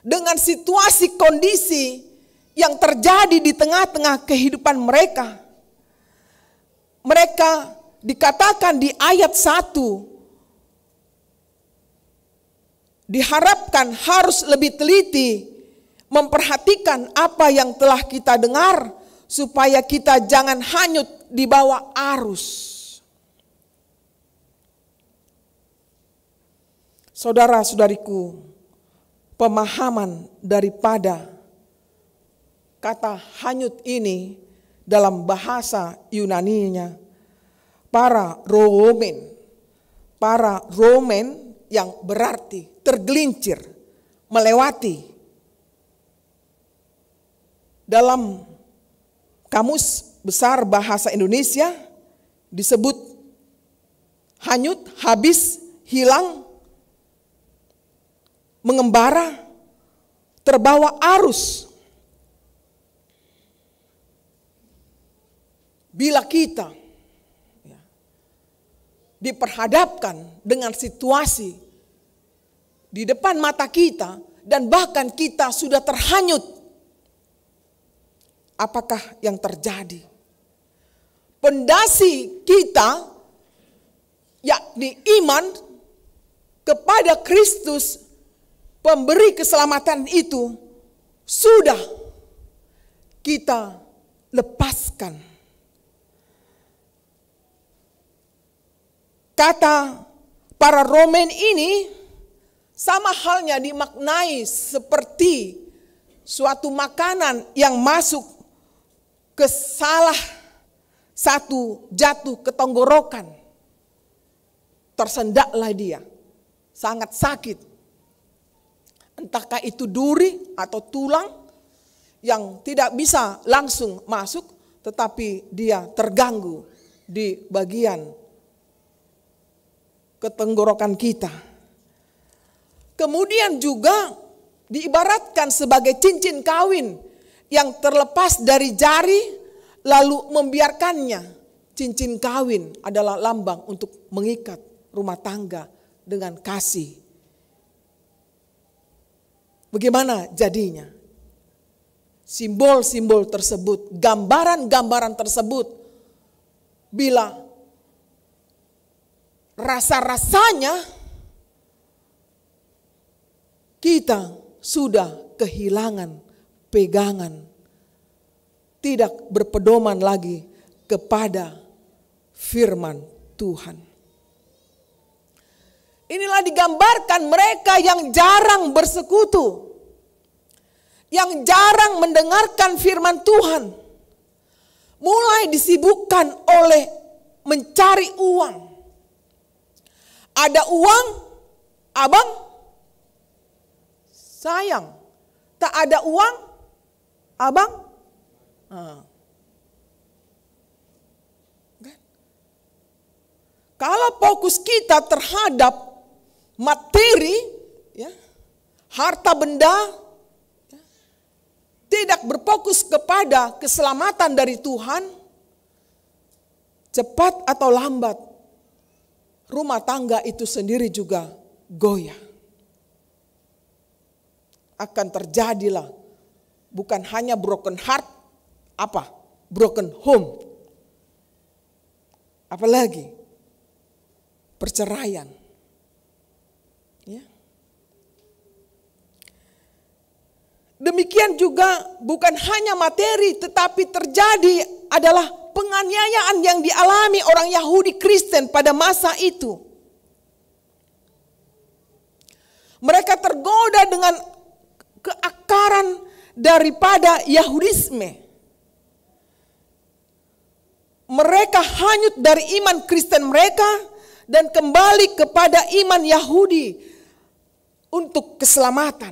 dengan situasi kondisi yang terjadi di tengah-tengah kehidupan mereka. Mereka dikatakan di ayat 1, diharapkan harus lebih teliti memperhatikan apa yang telah kita dengar, supaya kita jangan hanyut di bawah arus. Saudara-saudariku, pemahaman daripada kata hanyut ini dalam bahasa Yunaninya, para Romen yang berarti tergelincir, melewati. Dalam Kamus Besar Bahasa Indonesia disebut hanyut, habis, hilang, mengembara, terbawa arus. Bila kita diperhadapkan dengan situasi di depan mata kita dan bahkan kita sudah terhanyut, apakah yang terjadi? Pondasi kita, yakni iman kepada Kristus, pemberi keselamatan itu, sudah kita lepaskan. Kata para Romen ini sama halnya dimaknai seperti suatu makanan yang masuk ke salah satu jatuh ke tenggorokan. Tersendaklah dia, sangat sakit. Entahkah itu duri atau tulang yang tidak bisa langsung masuk, tetapi dia terganggu di bagian ketenggorokan kita. Kemudian juga diibaratkan sebagai cincin kawin yang terlepas dari jari lalu membiarkannya. Cincin kawin adalah lambang untuk mengikat rumah tangga dengan kasih. Bagaimana jadinya? Simbol-simbol tersebut, gambaran-gambaran tersebut, bila rasa-rasanya kita sudah kehilangan pegangan, tidak berpedoman lagi kepada firman Tuhan. Inilah digambarkan mereka yang jarang bersekutu, yang jarang mendengarkan firman Tuhan, mulai disibukkan oleh mencari uang. Ada uang, abang sayang. Tak ada uang, abang Kalau fokus kita terhadap materi, ya, harta benda, ya, tidak berfokus kepada keselamatan dari Tuhan, cepat atau lambat rumah tangga itu sendiri juga goyah. Akan terjadilah bukan hanya broken heart, broken home. Apalagi perceraian. Ya. Demikian juga bukan hanya materi, tetapi terjadi adalah penganiayaan yang dialami orang Yahudi Kristen pada masa itu. Mereka tergoda dengan keakaran daripada Yahudisme. Mereka hanyut dari iman Kristen mereka dan kembali kepada iman Yahudi untuk keselamatan.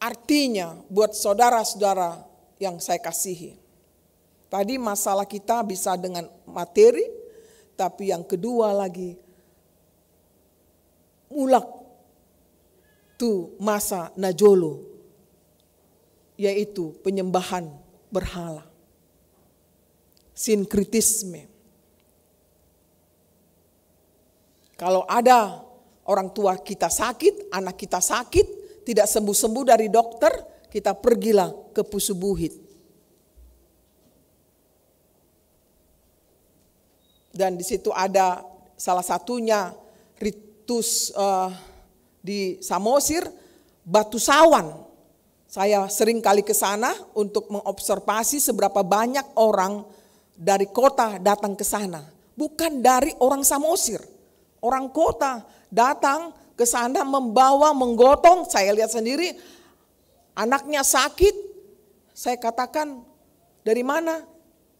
Artinya buat saudara-saudara yang saya kasihi, tadi masalah kita bisa dengan materi, tapi yang kedua lagi, mulak tu masa najolo, yaitu penyembahan berhala, sinkritisme. Kalau ada orang tua kita sakit, anak kita sakit, tidak sembuh-sembuh dari dokter, kita pergilah ke Pusubuhit. Dan di situ ada salah satunya ritus di Samosir, Batu Sawan. Saya sering kali ke sana untuk mengobservasi seberapa banyak orang dari kota datang ke sana. Bukan dari orang Samosir. Orang kota datang ke sana membawa, menggotong. Saya lihat sendiri anaknya sakit. Saya katakan dari mana?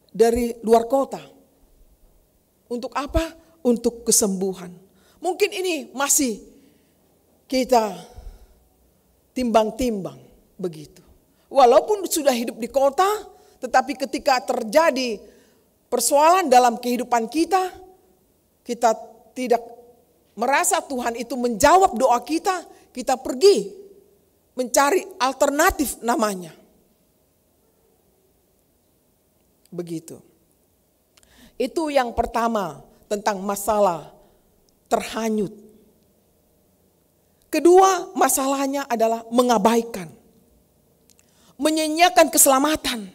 Dari luar kota. Untuk apa? Untuk kesembuhan. Mungkin ini masih kita timbang-timbang begitu. Walaupun sudah hidup di kota, tetapi ketika terjadi persoalan dalam kehidupan kita, kita tidak merasa Tuhan itu menjawab doa kita, kita pergi mencari alternatif namanya. Begitu. Itu yang pertama tentang masalah terhanyut. Kedua, masalahnya adalah mengabaikan. Menyanyiakan keselamatan.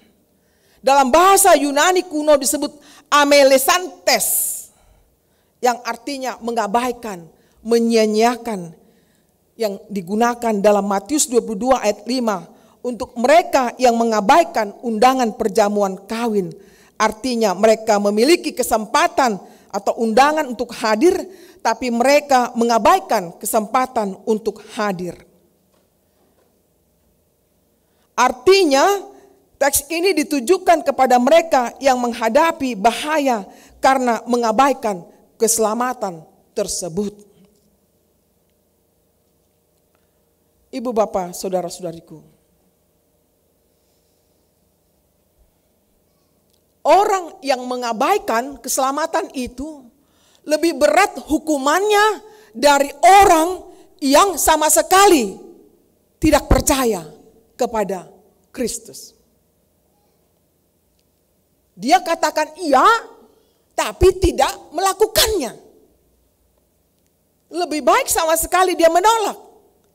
Dalam bahasa Yunani kuno disebut amelesantes, yang artinya mengabaikan, menyia-nyiakan, yang digunakan dalam Matius 22 ayat 5 untuk mereka yang mengabaikan undangan perjamuan kawin. Artinya mereka memiliki kesempatan atau undangan untuk hadir, tapi mereka mengabaikan kesempatan untuk hadir. Artinya teks ini ditujukan kepada mereka yang menghadapi bahaya karena mengabaikan keselamatan tersebut. Ibu bapak, saudara-saudariku, orang yang mengabaikan keselamatan itu lebih berat hukumannya dari orang yang sama sekali tidak percaya kepada Kristus. Dia katakan iya, tapi tidak melakukannya. Lebih baik sama sekali dia menolak.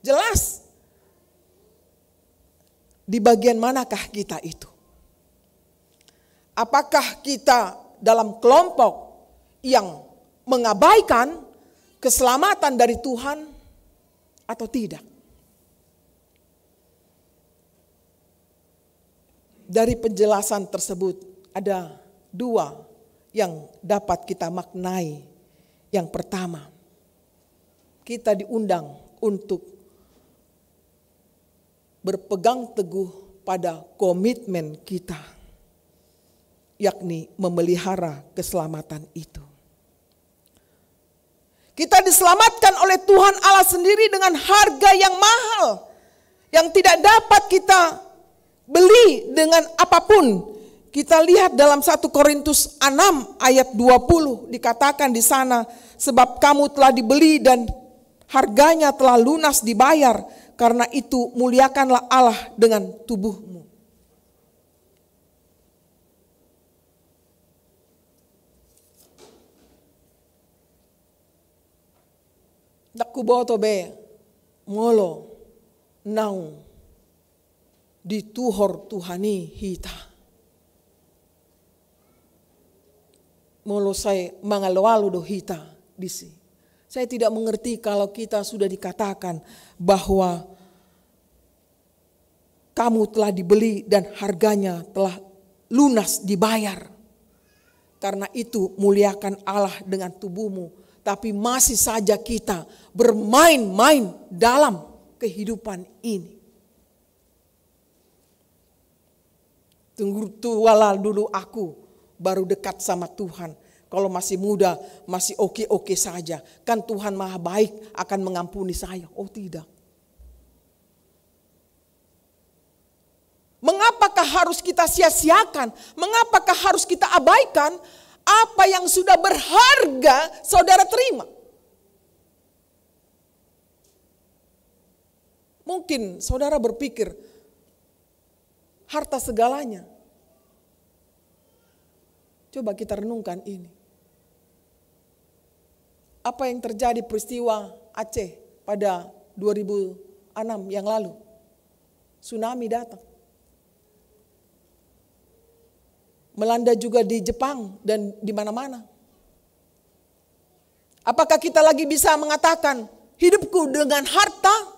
Jelas. Di bagian manakah kita itu? Apakah kita dalam kelompok yang mengabaikan keselamatan dari Tuhan atau tidak? Dari penjelasan tersebut ada dua yang dapat kita maknai. Yang pertama, kita diundang untuk berpegang teguh pada komitmen kita, yakni memelihara keselamatan itu. Kita diselamatkan oleh Tuhan Allah sendiri dengan harga yang mahal, yang tidak dapat kita beli dengan apapun. Kita lihat dalam 1 Korintus 6 ayat 20 dikatakan di sana, sebab kamu telah dibeli dan harganya telah lunas dibayar, karena itu muliakanlah Allah dengan tubuhmu. Dakuboto be ngolo naung dituhor Tuhani hita. Molo saya mangalawalu do hita disi. Saya tidak mengerti kalau kita sudah dikatakan bahwa kamu telah dibeli dan harganya telah lunas dibayar. Karena itu muliakan Allah dengan tubuhmu. Tapi masih saja kita bermain-main dalam kehidupan ini. Tunggu tuala dulu aku baru dekat sama Tuhan. Kalau masih muda, masih oke-oke saja. Kan Tuhan Maha Baik akan mengampuni saya. Oh tidak. Mengapakah harus kita sia-siakan? Mengapakah harus kita abaikan apa yang sudah berharga saudara terima? Mungkin saudara berpikir harta segalanya. Coba kita renungkan ini. Apa yang terjadi peristiwa Aceh pada 2006 yang lalu. Tsunami datang. Melanda juga di Jepang dan di mana-mana. Apakah kita lagi bisa mengatakan hidupku dengan harta,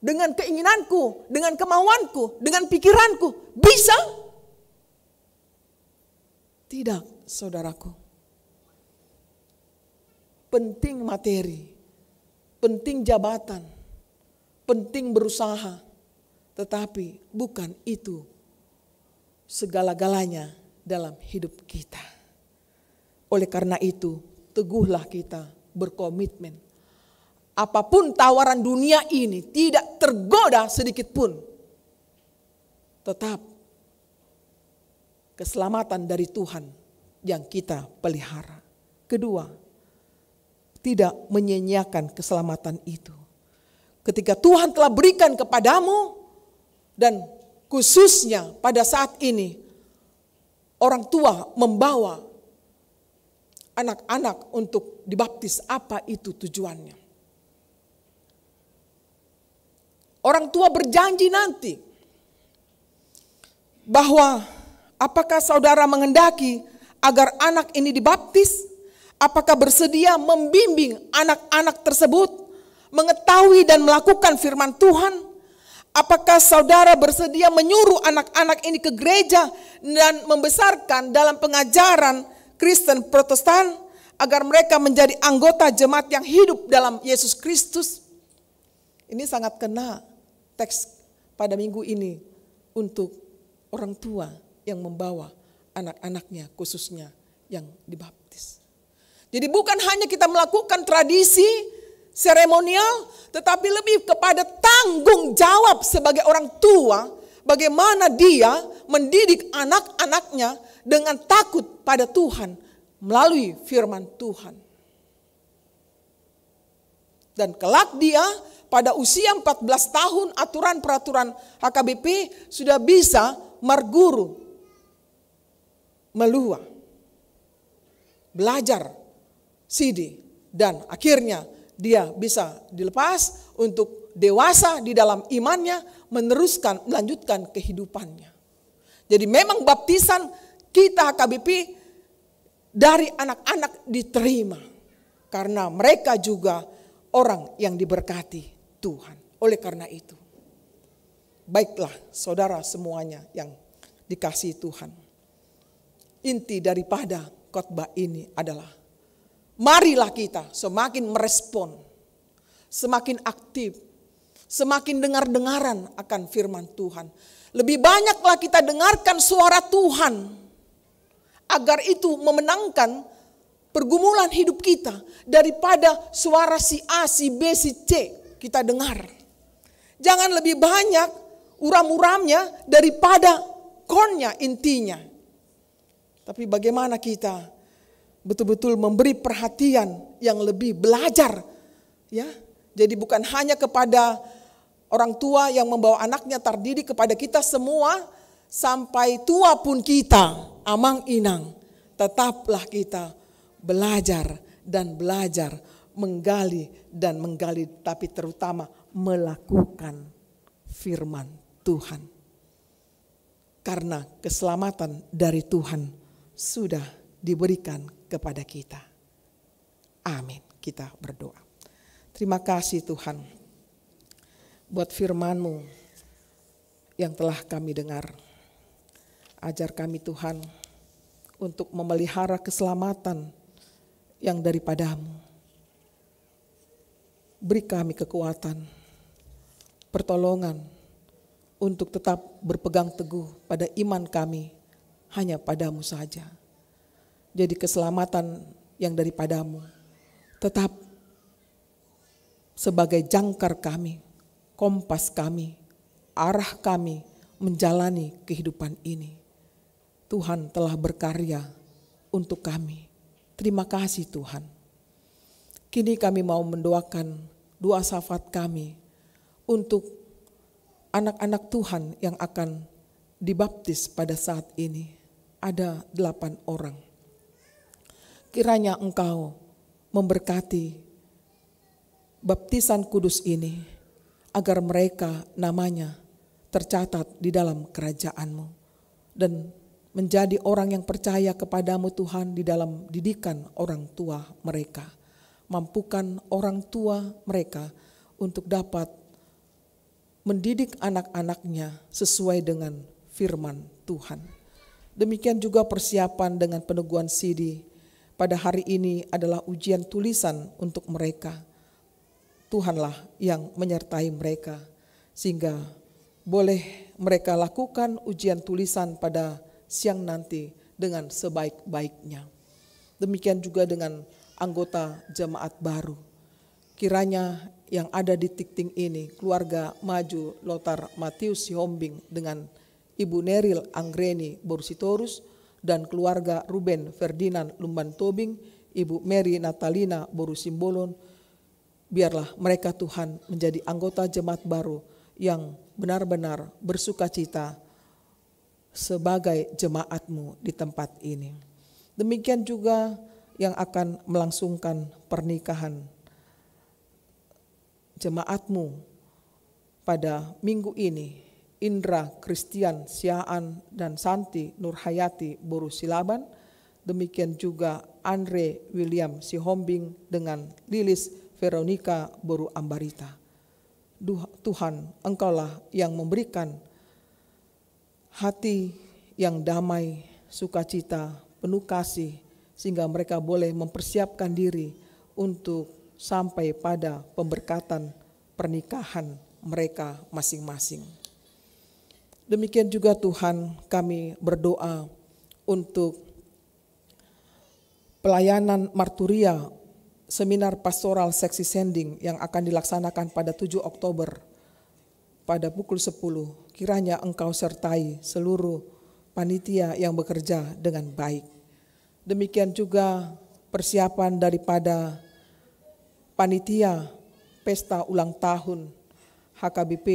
dengan keinginanku, dengan kemauanku, dengan pikiranku bisa? Tidak, saudaraku. Penting materi, penting jabatan, penting berusaha, tetapi bukan itu segala-galanya dalam hidup kita. Oleh karena itu, teguhlah kita berkomitmen. Apapun tawaran dunia ini tidak tergoda sedikit pun. Tetap keselamatan dari Tuhan yang kita pelihara. Kedua, tidak menyia-nyiakan keselamatan itu. Ketika Tuhan telah berikan kepadamu, dan khususnya pada saat ini orang tua membawa anak-anak untuk dibaptis, apa itu tujuannya? Orang tua berjanji nanti bahwa apakah saudara menghendaki agar anak ini dibaptis? Apakah bersedia membimbing anak-anak tersebut mengetahui dan melakukan firman Tuhan? Apakah saudara bersedia menyuruh anak-anak ini ke gereja dan membesarkan dalam pengajaran Kristen Protestan agar mereka menjadi anggota jemaat yang hidup dalam Yesus Kristus? Ini sangat kena teks pada minggu ini untuk orang tua yang membawa anak-anaknya khususnya yang dibaptis. Jadi bukan hanya kita melakukan tradisi seremonial, tetapi lebih kepada tanggung jawab sebagai orang tua, bagaimana dia mendidik anak-anaknya dengan takut pada Tuhan melalui firman Tuhan. Dan kelak dia pada usia 14 tahun aturan-peraturan HKBP sudah bisa marguru, melua, belajar, sidi, dan akhirnya dia bisa dilepas untuk dewasa di dalam imannya, melanjutkan kehidupannya. Jadi memang baptisan kita HKBP dari anak-anak diterima. Karena mereka juga orang yang diberkati Tuhan. Oleh karena itu, baiklah saudara semuanya yang dikasihi Tuhan. Inti daripada khotbah ini adalah marilah kita semakin merespon, semakin aktif, semakin dengar-dengaran akan firman Tuhan. Lebih banyaklah kita dengarkan suara Tuhan, agar itu memenangkan pergumulan hidup kita, daripada suara si A, si B, si C kita dengar. Jangan lebih banyak uram-uramnya daripada konnya, intinya. Tapi bagaimana kita betul-betul memberi perhatian yang lebih, belajar, ya. Jadi bukan hanya kepada orang tua yang membawa anaknya, terdidik kepada kita semua sampai tua pun kita amang inang, tetaplah kita belajar dan belajar, menggali dan menggali, tapi terutama melakukan firman Tuhan. Karena keselamatan dari Tuhan sudah diberikan kepada kita. Amin. Kita berdoa. Terima kasih Tuhan buat firman-Mu yang telah kami dengar. Ajar kami Tuhan untuk memelihara keselamatan yang daripada-Mu. Beri kami kekuatan, pertolongan untuk tetap berpegang teguh pada iman kami hanya pada-Mu saja. Jadi keselamatan yang daripada-Mu tetap sebagai jangkar kami, kompas kami, arah kami menjalani kehidupan ini. Tuhan telah berkarya untuk kami. Terima kasih Tuhan. Kini kami mau mendoakan doa syafaat kami untuk anak-anak Tuhan yang akan dibaptis pada saat ini. Ada 8 orang. Kiranya Engkau memberkati baptisan kudus ini, agar mereka namanya tercatat di dalam kerajaan-Mu dan menjadi orang yang percaya kepadamu Tuhan di dalam didikan orang tua mereka. Mampukan orang tua mereka untuk dapat mendidik anak-anaknya sesuai dengan firman Tuhan. Demikian juga persiapan dengan peneguhan CD pada hari ini adalah ujian tulisan untuk mereka. Tuhanlah yang menyertai mereka sehingga boleh mereka lakukan ujian tulisan pada siang nanti dengan sebaik-baiknya. Demikian juga dengan anggota jemaat baru. Kiranya yang ada di Tikting ini, keluarga Maju Lothar Matius Sihombing dengan Ibu Neril Anggreni Borsitorus dan keluarga Ruben Ferdinand Lumban Tobing, Ibu Mary Natalina Borusimbolon, biarlah mereka Tuhan menjadi anggota jemaat baru yang benar-benar bersukacita sebagai jemaat-Mu di tempat ini. Demikian juga yang akan melangsungkan pernikahan jemaat-Mu pada minggu ini, Indra Christian Siaan dan Santi Nurhayati Borusilaban, demikian juga Andre William Sihombing dengan Lilis Veronica Boru Ambarita. Tuhan, Engkaulah yang memberikan hati yang damai, sukacita, penuh kasih, sehingga mereka boleh mempersiapkan diri untuk sampai pada pemberkatan pernikahan mereka masing-masing. Demikian juga Tuhan, kami berdoa untuk pelayanan marturia seminar pastoral seksi sending yang akan dilaksanakan pada 7 Oktober pada pukul 10. Kiranya Engkau sertai seluruh panitia yang bekerja dengan baik. Demikian juga persiapan daripada panitia pesta ulang tahun HKBP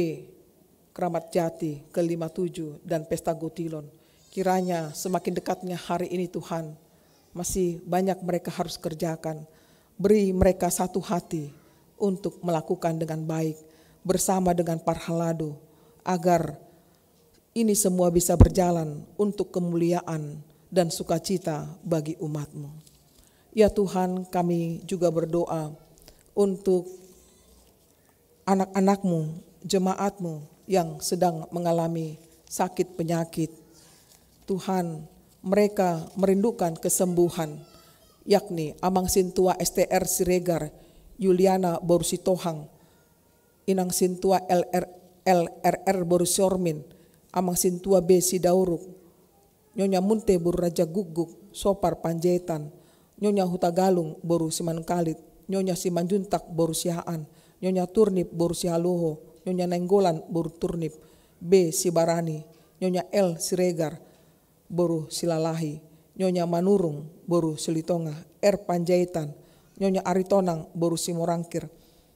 Kramat Jati ke-57 dan pesta Gotilon. Kiranya semakin dekatnya hari ini Tuhan, masih banyak mereka harus kerjakan. Beri mereka satu hati untuk melakukan dengan baik bersama dengan Parhalado, agar ini semua bisa berjalan untuk kemuliaan dan sukacita bagi umat-Mu. Ya Tuhan, kami juga berdoa untuk anak-anak-Mu, jemaat-Mu yang sedang mengalami sakit penyakit. Tuhan, mereka merindukan kesembuhan, yakni Amang Sintua STR Siregar, Yuliana Borsitohang, Inang Sintua LRR Borsormin, Amang Sintua B Sidauruk, Nyonya Munte Boru Raja Guguk, Sopar Panjaitan, Nyonya Hutagalung Boru Simankalit, Nyonya Simanjuntak Boru Sihaan, Nyonya Turnip Boru Sihaloho, Nyonya Nenggolan Boru Turnip, B Sibarani, Nyonya L Siregar Boru Silalahi, Nyonya Manurung Boru Silitonga, R Panjaitan, Nyonya Aritonang Boru Simorangkir,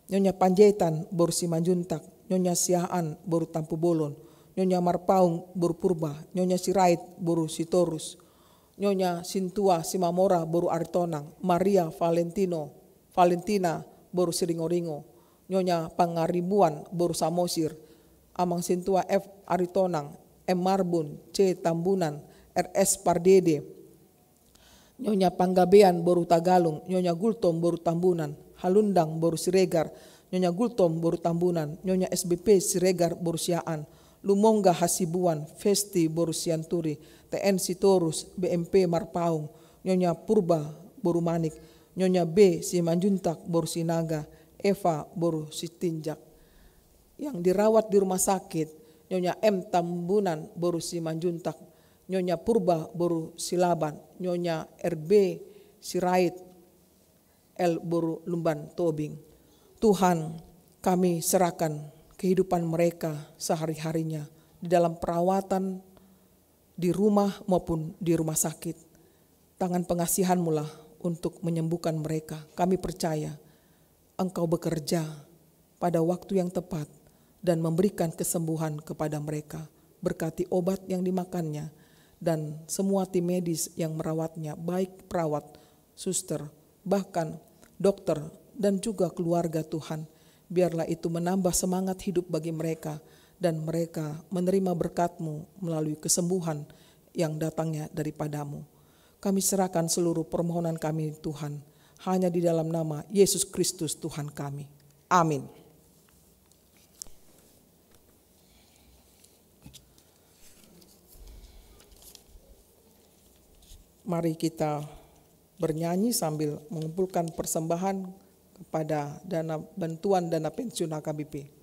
Nyonya Panjaitan Boru Simanjuntak, Nyonya Sihaan Boru Tampu Bolon, Nyonya Marpaung Boru Purba, Nyonya Sirait Boru Sitorus, Nyonya Sintua Simamora Boru Aritonang, Maria Valentina Boru Siringoringo, Nyonya Pangaribuan Boru Samosir, Amang Sintua F Aritonang, M Marbun C Tambunan, RS Pardede, Nyonya Panggabean Boru Tagalung, Nyonya Gultom Boru Tambunan, Halundang Boru Siregar, Nyonya Gultom Boru Tambunan, Nyonya SBP Siregar Boru Siaan, Lumongga Hasibuan, Festi Boru Sianturi, TN Sitorus, BMP Marpaung, Nyonya Purba Boru Manik, Nyonya B Simanjuntak Boru Sinaga, Eva Boru Sitinjak. Yang dirawat di rumah sakit, Nyonya M Tambunan Boru Simanjuntak, Nyonya Purba Boru Silaban, Nyonya RB Sirait L Boru Lumban Tobing. Tuhan, kami serahkan kehidupan mereka sehari-harinya di dalam perawatan di rumah maupun di rumah sakit. Tangan pengasihan-Mu lah untuk menyembuhkan mereka. Kami percaya Engkau bekerja pada waktu yang tepat dan memberikan kesembuhan kepada mereka. Berkati obat yang dimakannya dan semua tim medis yang merawatnya, baik perawat, suster, bahkan dokter dan juga keluarga Tuhan. Biarlah itu menambah semangat hidup bagi mereka, dan mereka menerima berkat-Mu melalui kesembuhan yang datangnya daripadamu. Kami serahkan seluruh permohonan kami Tuhan, hanya di dalam nama Yesus Kristus Tuhan kami. Amin. Mari kita bernyanyi sambil mengumpulkan persembahan kepada bantuan dana pensiun HKBP.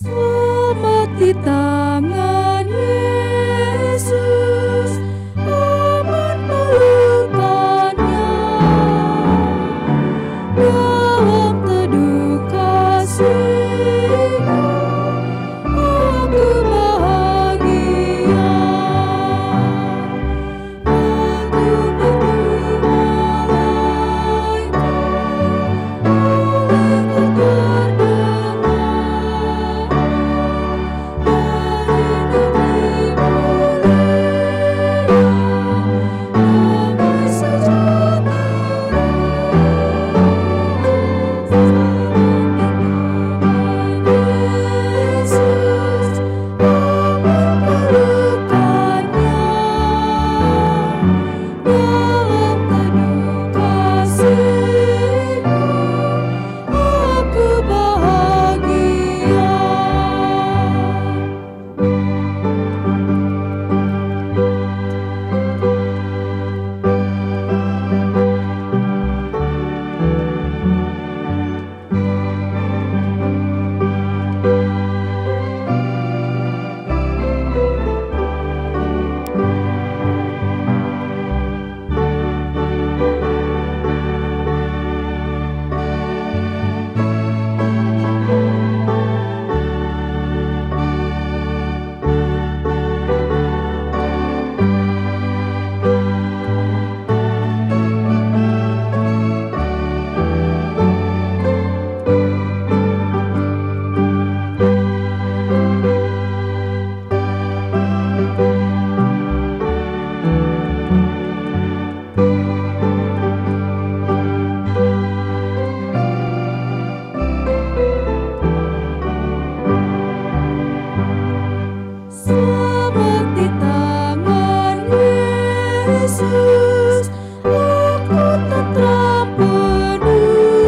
Selamat di tangan Yesus, aman pelukannya. Dalam teduh kasih-Nya, aku bahagia. Aku berdoa olehku terdengar.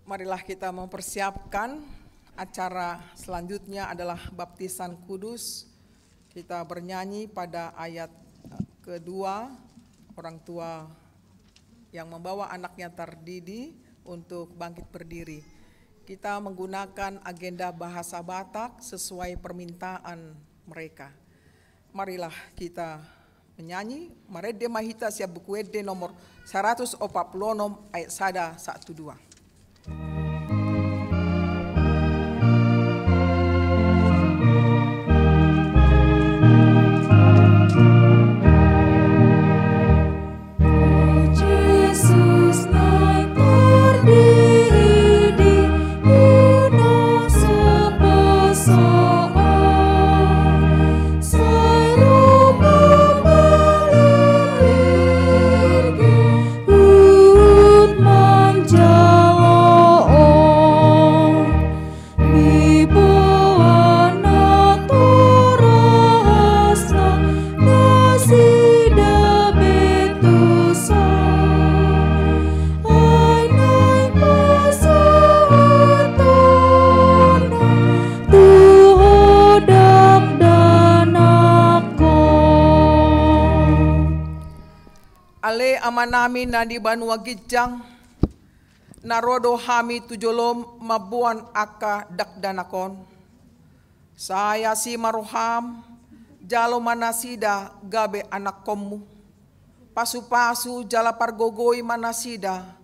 Marilah kita mempersiapkan acara selanjutnya adalah baptisan kudus. Kita bernyanyi pada ayat Kedua, orang tua yang membawa anaknya terdidi untuk bangkit berdiri. Kita menggunakan agenda bahasa Batak sesuai permintaan mereka. Marilah kita menyanyi Marede Mahita Siap Bukuede nomor 146 ayat 1-12. Ale amanami na di banua gijang narodo hami tujolom mabuan aka dakdanakon. Saya si maroham jalo manasida gabe anak komu. Pasu-pasu jala pargogoi manasida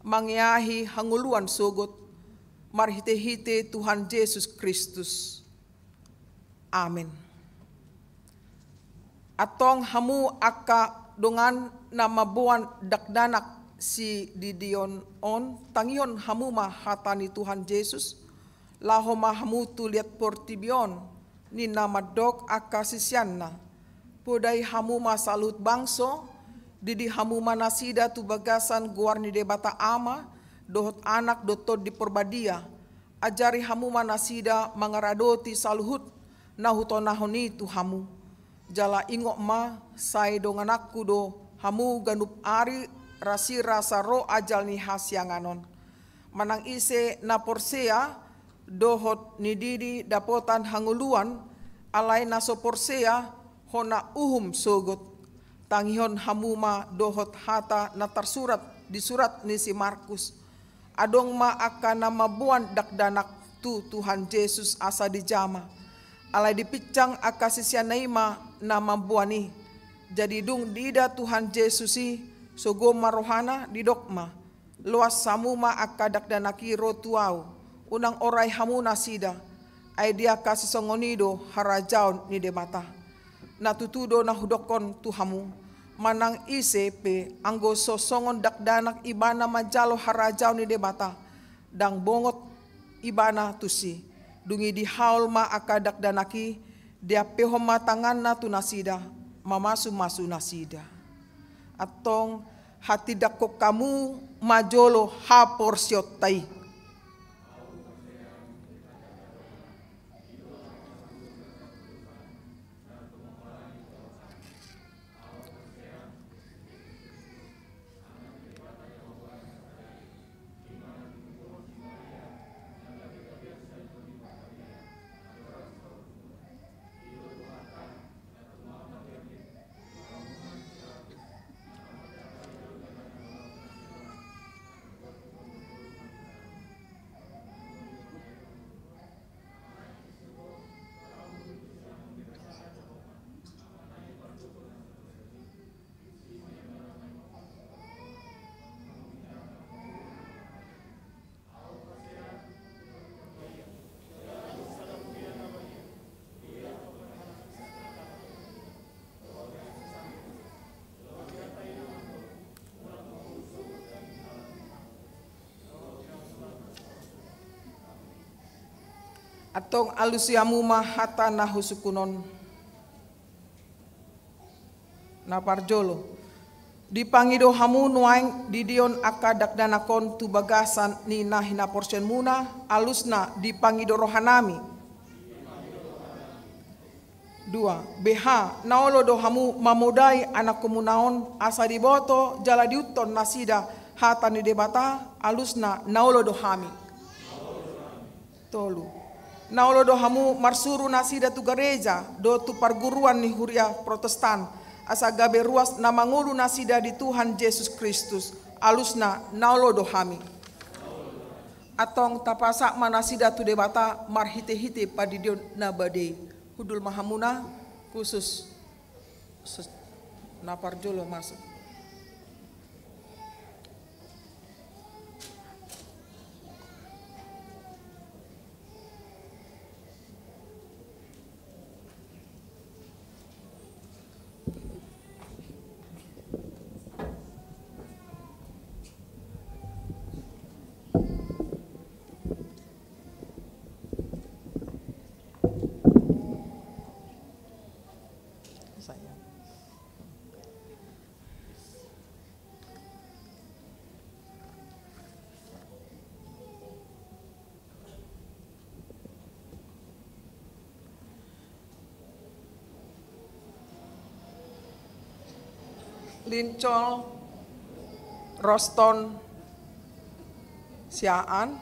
mangyahi hanguluan sugot. Marhite-hite Tuhan Yesus Kristus. Amin. Atong hamu aka dongan nama buan dakdanak si didion on tangion hamuma hatani Tuhan Yesus lahoma hamu tuliat portibion ni nama dok akasisianna podai hamuma salut bangso didi hamuma nasida tu bagasan guarni debata ama dohot anak dotod di porbadia ajari hamuma nasida mangaradoti saluhut nahutonahoni tu hamu jala ingok ma sai dongan aku do hamu ganup ari rasi rasa ro ajal ni hasyanganon. Manang ise na porsea dohot ni didi dapotan hanguluan alay na so porsea hona uhum sogot. Tangihon hamuma dohot hata na tersurat di surat ni si Markus. Adong ma akan nama buan dakdanak tu Tuhan Yesus asa di jama. Alay dipicang akasisya naima nama buani. Jadi dung dida Tuhan Yesusi sogo marohana di dokma luas samuma akadak danaki rotuau unang orai hamu nasida ay dia kasih songonido harajaun ni demata natutudo na hudokon tu hamu manang isepe anggo sosongon dakdanak ibana majalo harajaun ni demata dang bongot ibana tusi dungi di haul ma akadak danaki dia pehoma tangan na tu nasida mamasu-masu nasida. Atong hati dakok kamu majolo ha porsiot tai. Atong alusiamu mahata na husukunon na parjolo dipangido hamu nuaing didion akadak danakon tu bagasan ni nahina porsen muna alusna dipangido rohanami. 2. BH naolo do hamu mamodai anak komunaon asa diboto jala diuton nasida hata ni debata alusna naolo do hami. Tolu. Naolo do hamu marsuru nasida tu gereja do tu perguruan ni huria protestan asa gabe ruas na mangulu nasida di Tuhan Yesus Kristus alusna naulo dohami. Atong tapasa manasida tu debata marhite-hite padidion na badei. Hudul mahamuna khusus naparjolo masuk. Lincol Roston Siaan,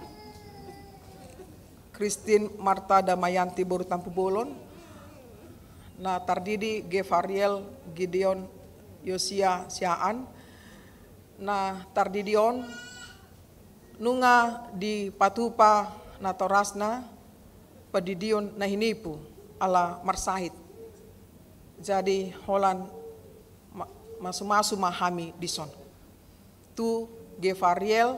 Christine Marta Damayanti Boru Tampu Bolon, na tardidi Gevariel Gideon Yosia Siaan, na tardidion nunga di patupa na torasna padidion na hinipu ala marsahit. Jadi holan masu-masu mahami dison. Tu Gevariel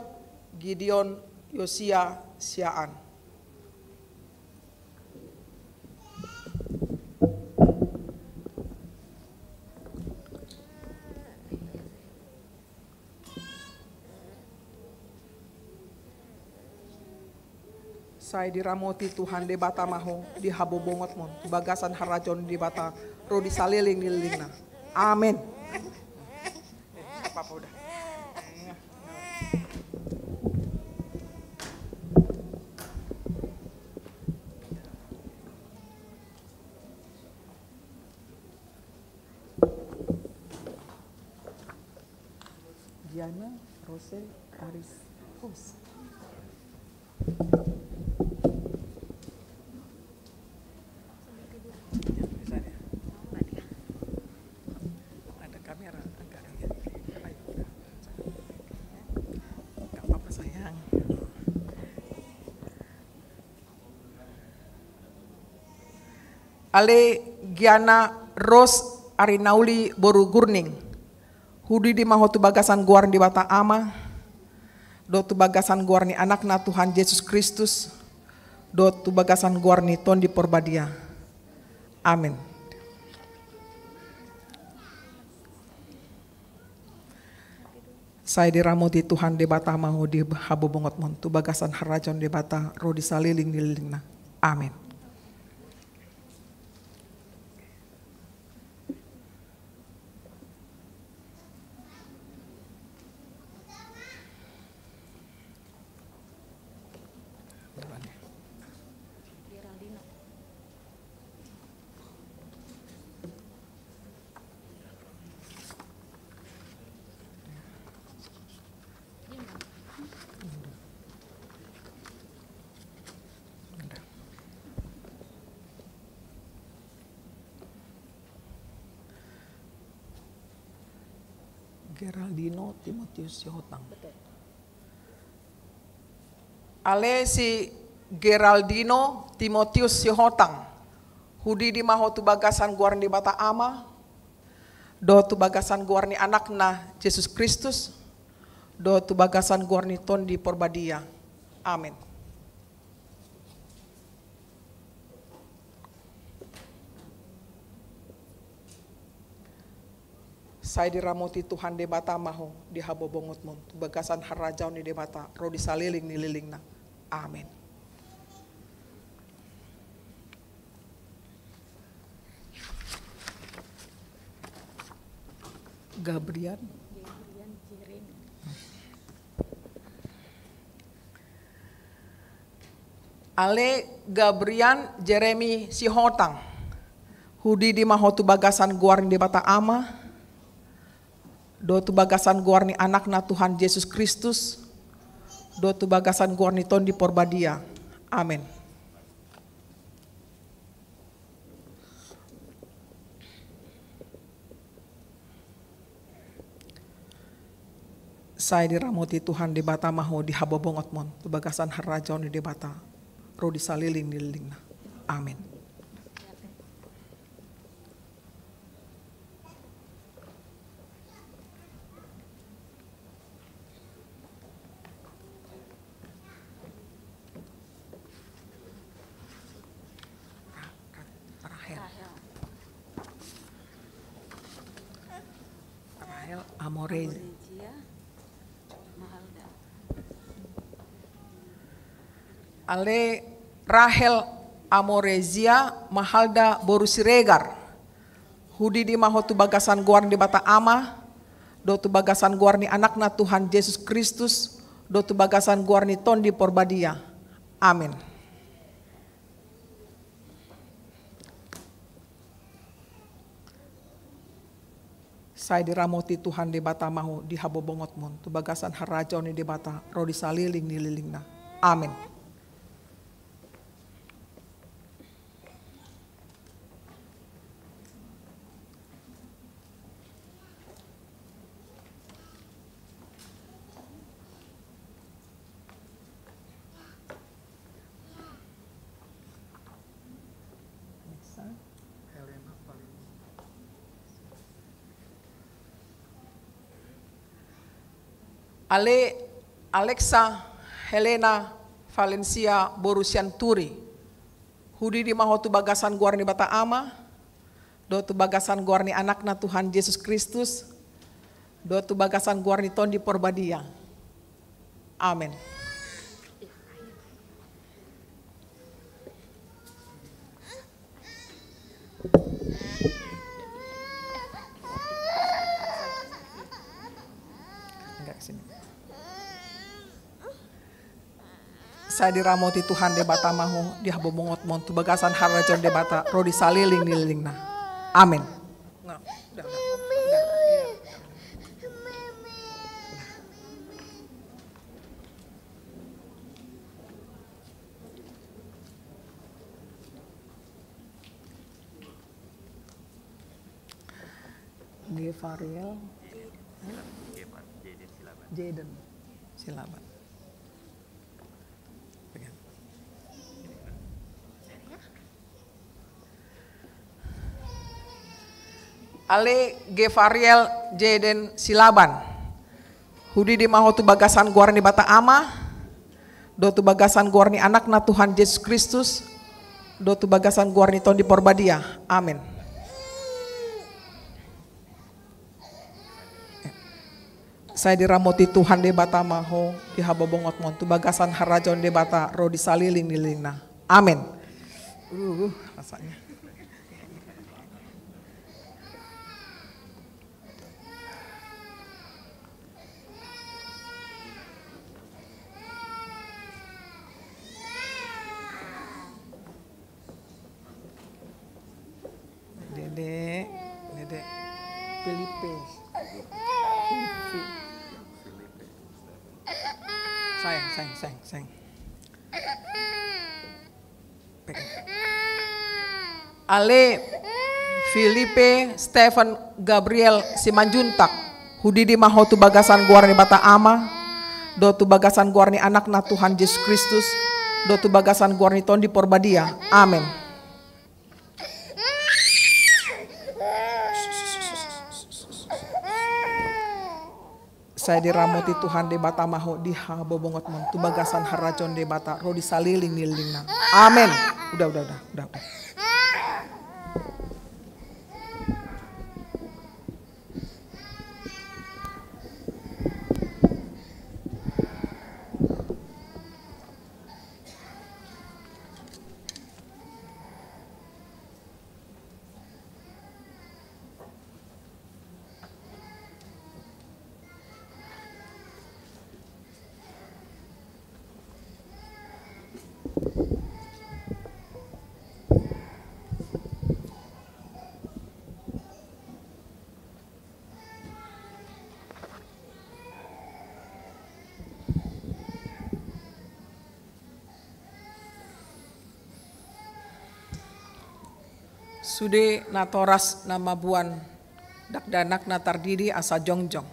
Gideon Yosia Siaan. Saya diramoti Tuhan di bata maho di habobongot mon bagasan harajon di bata rodi saliling nilingna. Amin. Apa udah. Diana Rose Aris Fus. Ada kamera agak nggak apa-apa sayang. Ale Giana Ros Arinauli Boru Gurning. Hudi di mahotu bagasan guar di bata ama. Do tu bagasan guar ni anak na Tuhan Yesus Kristus. Do tu bagasan guar ni ton di porbadia. Amin. Saya diramoti Tuhan di bata mahu di habobongot mon tu bagasan harajon di bata rodi saliling nilingna. Amin. Geraldino Timotius Sihotang. Ale si Geraldino Timotius Sihotang. Hudi di maho tu bagasan guar di bata ama. Do tu bagasan guar ni anak na Yesus Kristus. Do tu bagasan guar ni ton di porbadia. Amin. Saya diramoti Tuhan di bata maho di habobongot mon tu bagasan harajaw ni di bata rodi saliling nililingna. Amin. Gabriel Ale Gabriel Jeremy Sihotang. Hudi di maho tu bagasan guar di bata ama. Do tu bagasan guar ni anak na Tuhan Yesus Kristus. Do tu bagasan guar ni ton di porbadia. Amin. Saya diramuti Tuhan di bata maho di habobongot mon, tu bagasan harajon di bata, rodi saliling nililingna. Amin. Rahel Amore. Ale Rahel Amorezia Mahalda Borusiregar. Hudi di mahotu bagasan guarni di bata ama, dotu bagasan guarni anakna Tuhan Yesus Kristus, dotu bagasan guarni tondi porbadia. Amin. Saya diramoti Tuhan di bata mahu di habobongot mon, tu bagasan harajon di bata rodi saliling nililingna. Amin. Alexa Helena Valencia Borusianturi. Hudi di mahotu bagasan guarni bata ama, dotu bagasan guarni anakna Tuhan Yesus Kristus, dotu bagasan guarni tondi porbadia. Amin. Saya diramoti Tuhan di bata mahu di habobongot mon tu bagasan harajon di bata rodi saliling nililingna. Amin. Gefariel Jaden Silaban. Ale Gefariel Jaden Silaban. Hudi di mahotu bagasan guarni bata ama, dotu bagasan guarni anakna Tuhan Yesus Kristus, dotu bagasan guarni tondi porbadia. Amin. Saya diramoti Tuhan di bata maho di habobongot mon tu bagasan harajon di bata rodi saliling nilina. Amin. Rasanya. Dede Filipe. Sayang. Ale Filipe Stephen Gabriel Simanjuntak. Hudi di mahotu bagasan guarni bata ama, dotu bagasan guarni anakna Tuhan Yesus Kristus, dotu bagasan guarni tondi porbadia. Amin. Saya diramoti Tuhan di bata maho di habobongot mon tu bagasan harajon di bata rodi saliling nilingna. Amin. Udah. Sude natoras nama buan dakdanak natardidi asa jongjong.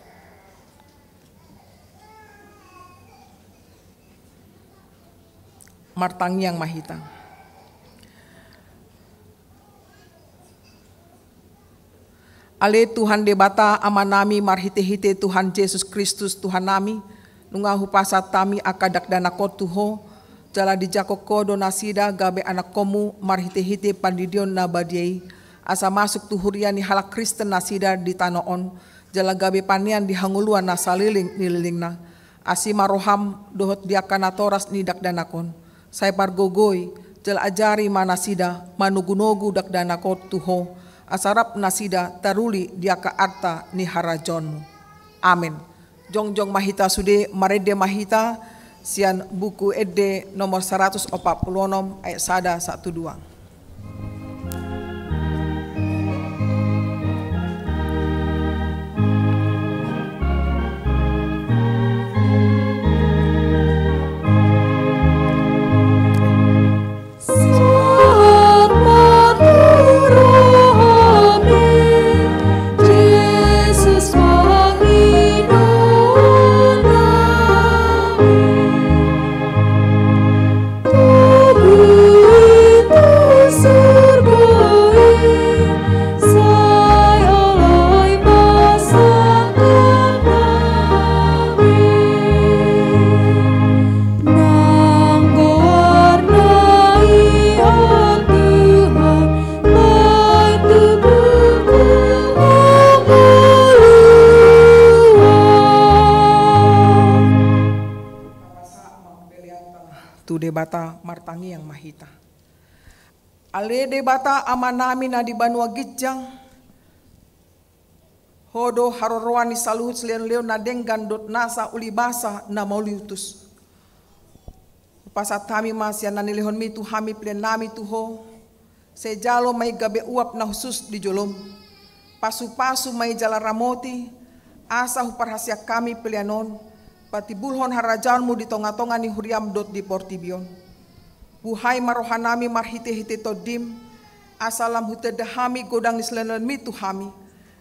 Martangyang Mahita. Ale Tuhan debata amanami marhite-hite Tuhan Yesus Kristus Tuhan nami, nungahu pasat tami akadak dana kotuho, jala di jakoko donasida gabe anak komu marhite-hite pandidion nabadiai, asa masuk tuhurian ni halak Kristen nasida di tanoon, jala gabe panian di hanguluan nasaliling nililingna, asima roham dohot diakana toras ni dak danakon, saya pargogoi, jala ajari manasida manugunogu dak danakot tuho, asarap nasida taruli diaka arta ni harajonmu. Amin. Jongjong mahita sude marede mahita sian buku edde nomor 146 ayat sada 12. Debata Martangyang Mahita. Ale debata amanami na di Banua Gijang, hodo harorwani saluhut selian-leon na denggan dot nasa ulibasa na mauliutus. Pasat kami masya nanilihon mi tu hami plen nami tuho, sejalo may gabe uap na husus di jolom, pasu-pasu may jala ramoti, asa huparhasya kami pelianon, pati bulhon harajanmu di tonga-tonga ni huriam dot di portibion. Buhay marohanami marhite-hite todim, asalam hutedahami godang nislenon mitu hami,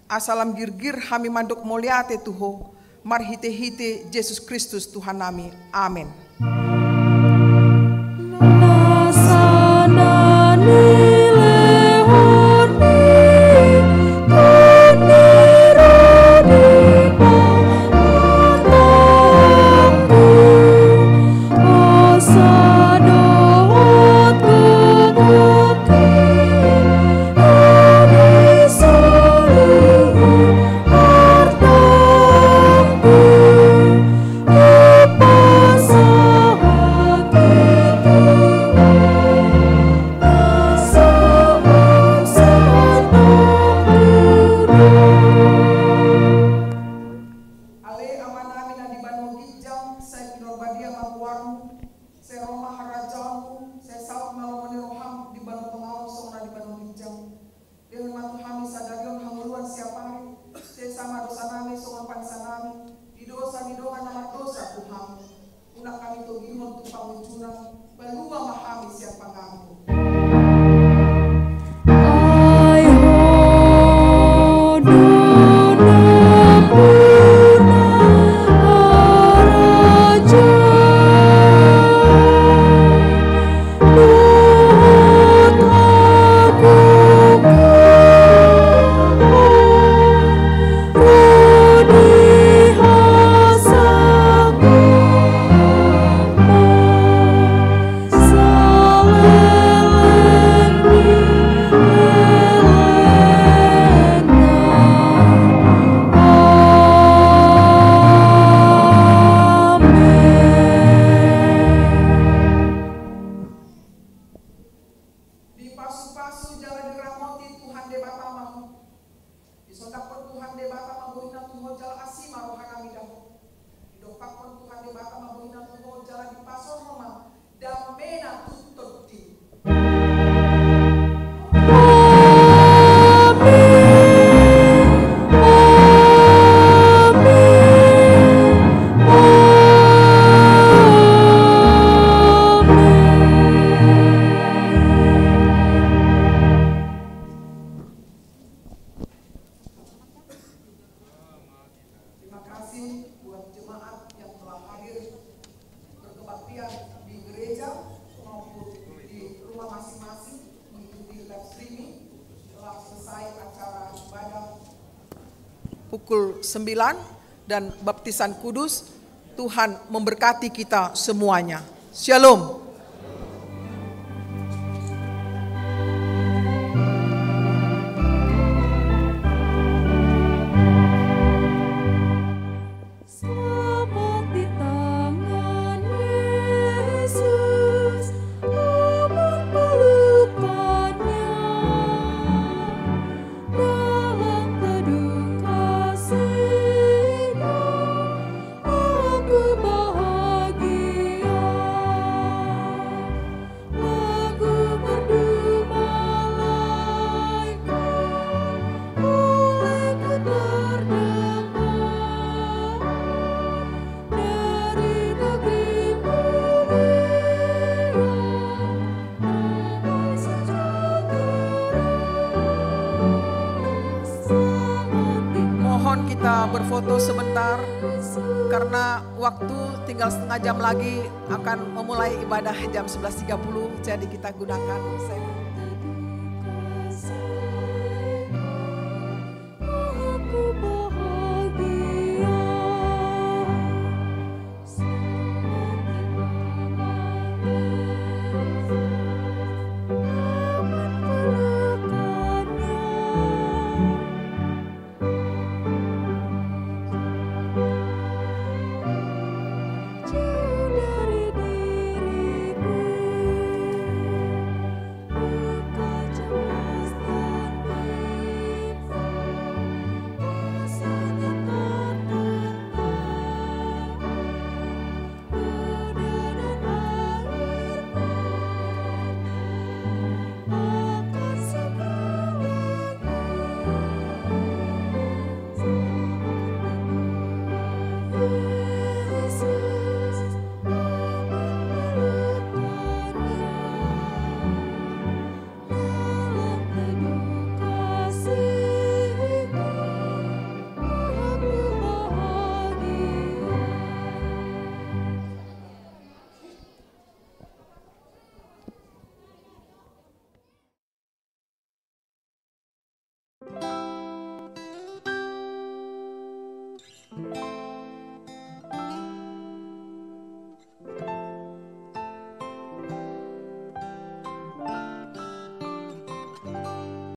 asalam girgir hami mandok moliate tuho, marhite-hite Yesus Kristus Tuhan nami. Amin. pukul 9 dan baptisan kudus. Tuhan memberkati kita semuanya. Shalom. Selamat di tangan Yesus, aman pelukannya. Dalam teduh kasih-Nya, aku bahagia. Lagu merdu malaikat, olehku terdengar. Dari negeri mulia, damai sejahtera. Selamat Mohon kita berfoto sebentar karena waktu tinggal setengah jam lagi akan memulai ibadah jam 11.30, jadi kita gunakan